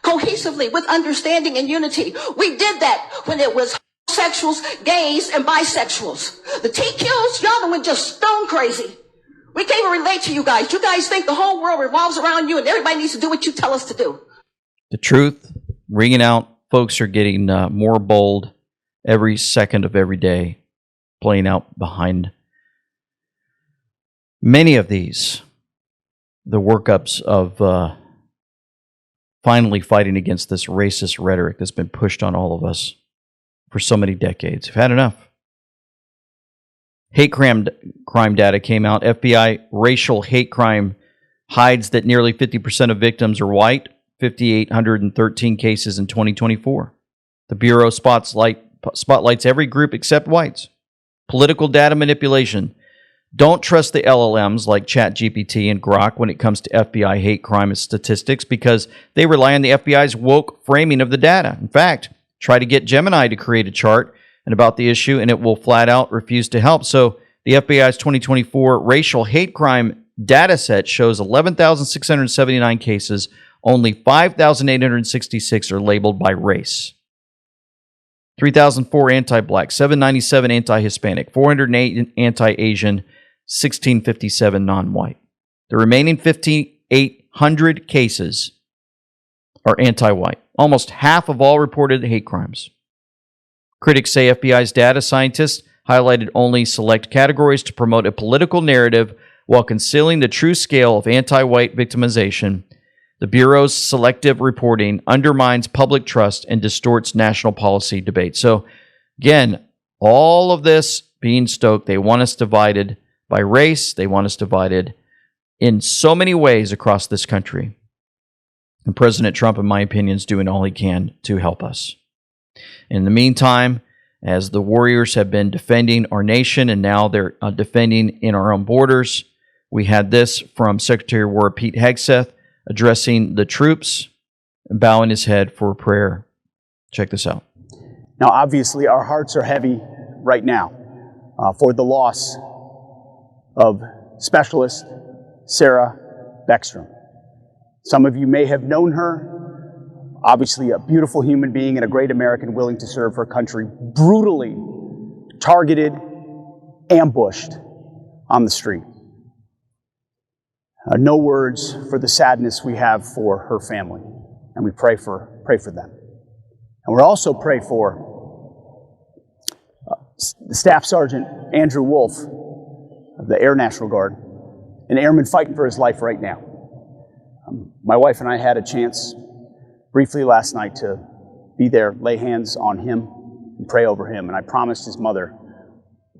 cohesively with understanding and unity. We did that when it was homosexuals, gays, and bisexuals. The TQs, y'all went just stone crazy. We can't even relate to you guys. You guys think the whole world revolves around you and everybody needs to do what you tell us to do. The truth ringing out. Folks are getting more bold every second of every day, playing out behind many of these, the workups of finally fighting against this racist rhetoric that's been pushed on all of us for so many decades. We've had enough. Hate crime data came out. FBI racial hate crime hides that nearly 50% of victims are white, 5,813 cases in 2024. The Bureau spotlights every group except whites. Political data manipulation. Don't trust the LLMs like ChatGPT and Grok when it comes to FBI hate crime statistics because they rely on the FBI's woke framing of the data. In fact, try to get Gemini to create a chart and about the issue and it will flat out refuse to help. So the FBI's 2024 racial hate crime data set shows 11,679 cases. Only 5,866 are labeled by race. 3,004 anti-black, 797 anti-Hispanic, 408 anti-Asian, 1,657 non-white. The remaining 5,800 cases are anti-white. Almost half of all reported hate crimes. Critics say FBI's data scientists highlighted only select categories to promote a political narrative while concealing the true scale of anti-white victimization. The Bureau's selective reporting undermines public trust and distorts national policy debate. So, again, all of this being stoked, they want us divided by race. They want us divided in so many ways across this country. And President Trump, in my opinion, is doing all he can to help us. In the meantime, as the warriors have been defending our nation and now they're defending in our own borders, we had this from Secretary of War Pete Hegseth addressing the troops and bowing his head for prayer. Check this out. Now, obviously, our hearts are heavy right now for the loss of Specialist Sarah Beckstrom. Some of you may have known her, obviously a beautiful human being and a great American willing to serve her country, brutally targeted, ambushed on the street. No words for the sadness we have for her family, and we pray for them. And we're also pray for Staff Sergeant Andrew Wolf of the Air National Guard, an airman fighting for his life right now. My wife and I had a chance briefly last night to be there, lay hands on him, and pray over him. And I promised his mother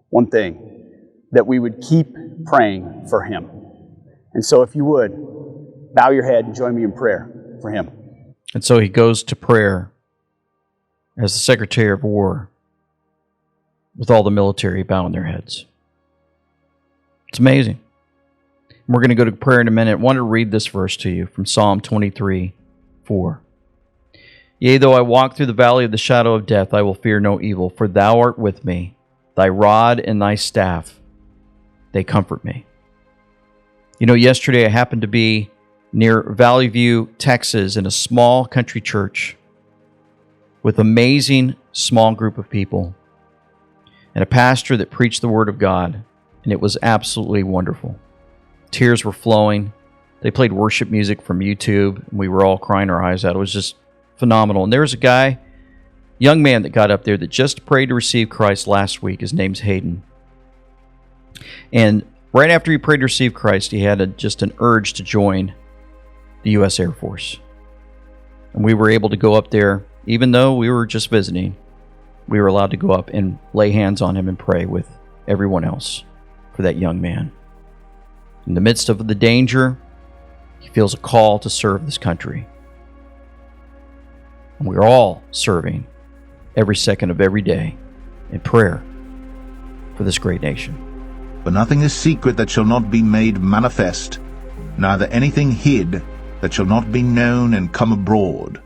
one thing, that we would keep praying for him. And so if you would, bow your head and join me in prayer for him. And so he goes to prayer as the Secretary of War with all the military bowing their heads. It's amazing. We're going to go to prayer in a minute. I want to read this verse to you from Psalm 23:4. Yea, though I walk through the valley of the shadow of death, I will fear no evil, for thou art with me. Thy rod and thy staff, they comfort me. You know, yesterday I happened to be near Valley View, Texas, in a small country church with an amazing small group of people and a pastor that preached the Word of God, and it was absolutely wonderful. Tears were flowing. They played worship music from YouTube, and we were all crying our eyes out. It was just phenomenal. And there was a guy, young man, that got up there that just prayed to receive Christ last week. His name's Hayden. And right after he prayed to receive Christ, he had just an urge to join the U.S. Air Force. And we were able to go up there, even though we were just visiting, we were allowed to go up and lay hands on him and pray with everyone else for that young man. In the midst of the danger, he feels a call to serve this country. And we're all serving every second of every day in prayer for this great nation. For nothing is secret that shall not be made manifest, neither anything hid that shall not be known and come abroad.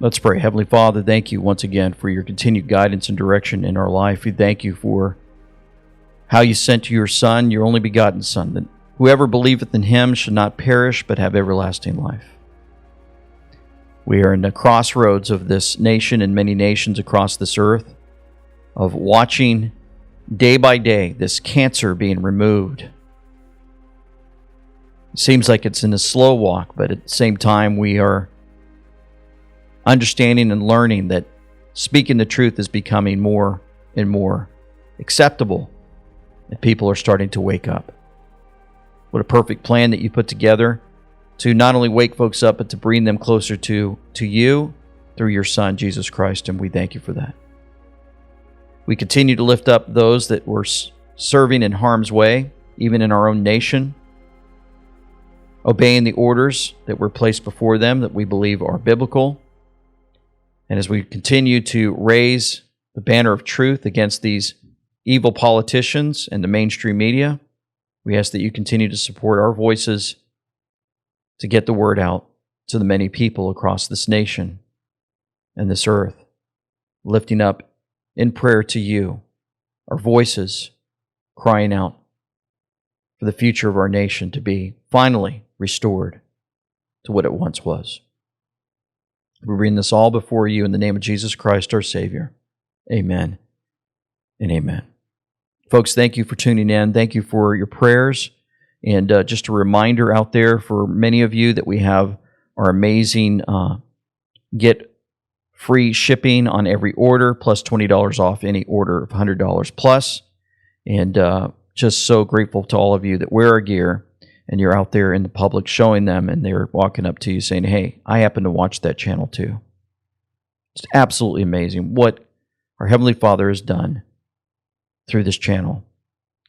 Let's pray. Heavenly Father, thank you once again for your continued guidance and direction in our life. We thank you for how you sent your Son, your only begotten Son, that whoever believeth in him should not perish but have everlasting life. We are in the crossroads of this nation and many nations across this earth, of watching day by day this cancer being removed. It seems like it's in a slow walk, but at the same time we are understanding and learning that speaking the truth is becoming more and more acceptable, and people are starting to wake up. What a perfect plan that you put together to not only wake folks up, but to bring them closer to you through your Son, Jesus Christ, and we thank you for that. We continue to lift up those that were serving in harm's way, even in our own nation, obeying the orders that were placed before them that we believe are biblical. And as we continue to raise the banner of truth against these evil politicians and the mainstream media, we ask that you continue to support our voices to get the word out to the many people across this nation and this earth, lifting up in prayer to you, our voices crying out for the future of our nation to be finally restored to what it once was. We bring this all before you in the name of Jesus Christ, our Savior. Amen and amen. Folks, thank you for tuning in. Thank you for your prayers. And just a reminder out there for many of you that we have our amazing get free shipping on every order, plus $20 off any order of $100 plus. And just so grateful to all of you that wear our gear and you're out there in the public showing them, and they're walking up to you saying, hey, I happen to watch that channel too. It's absolutely amazing what our Heavenly Father has done through this channel,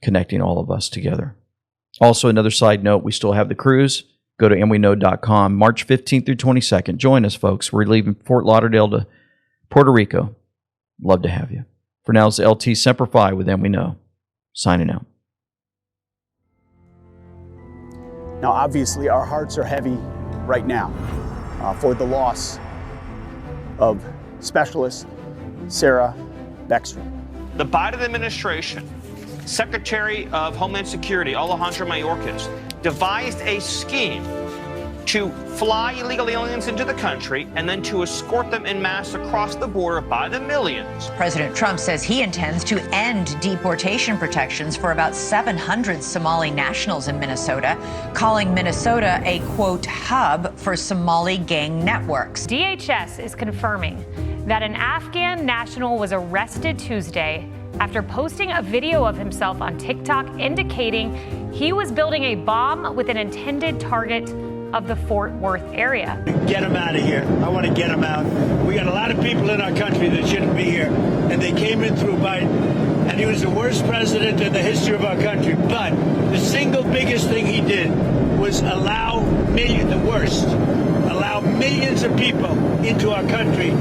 connecting all of us together. Also, another side note, we still have the cruise Go to andweknow.com. March 15th through 22nd. Join us, folks. We're leaving Fort Lauderdale to Puerto Rico. Love to have you. For now, it's LT Semper Fi with And We Know. Signing out. Now, obviously, our hearts are heavy right now for the loss of Specialist Sarah Beckstrom. The Biden administration, Secretary of Homeland Security, Alejandro Mayorkas, devised a scheme to fly illegal aliens into the country and then to escort them en masse across the border by the millions. President Trump says he intends to end deportation protections for about 700 Somali nationals in Minnesota, calling Minnesota a, quote, hub for Somali gang networks. DHS is confirming that an Afghan national was arrested Tuesday after posting a video of himself on TikTok indicating he was building a bomb with an intended target of the Fort Worth area. Get them out of here. I want to get them out. We got a lot of people in our country that shouldn't be here, and they came in through Biden, and he was the worst president in the history of our country. But the single biggest thing he did was allow millions of people into our country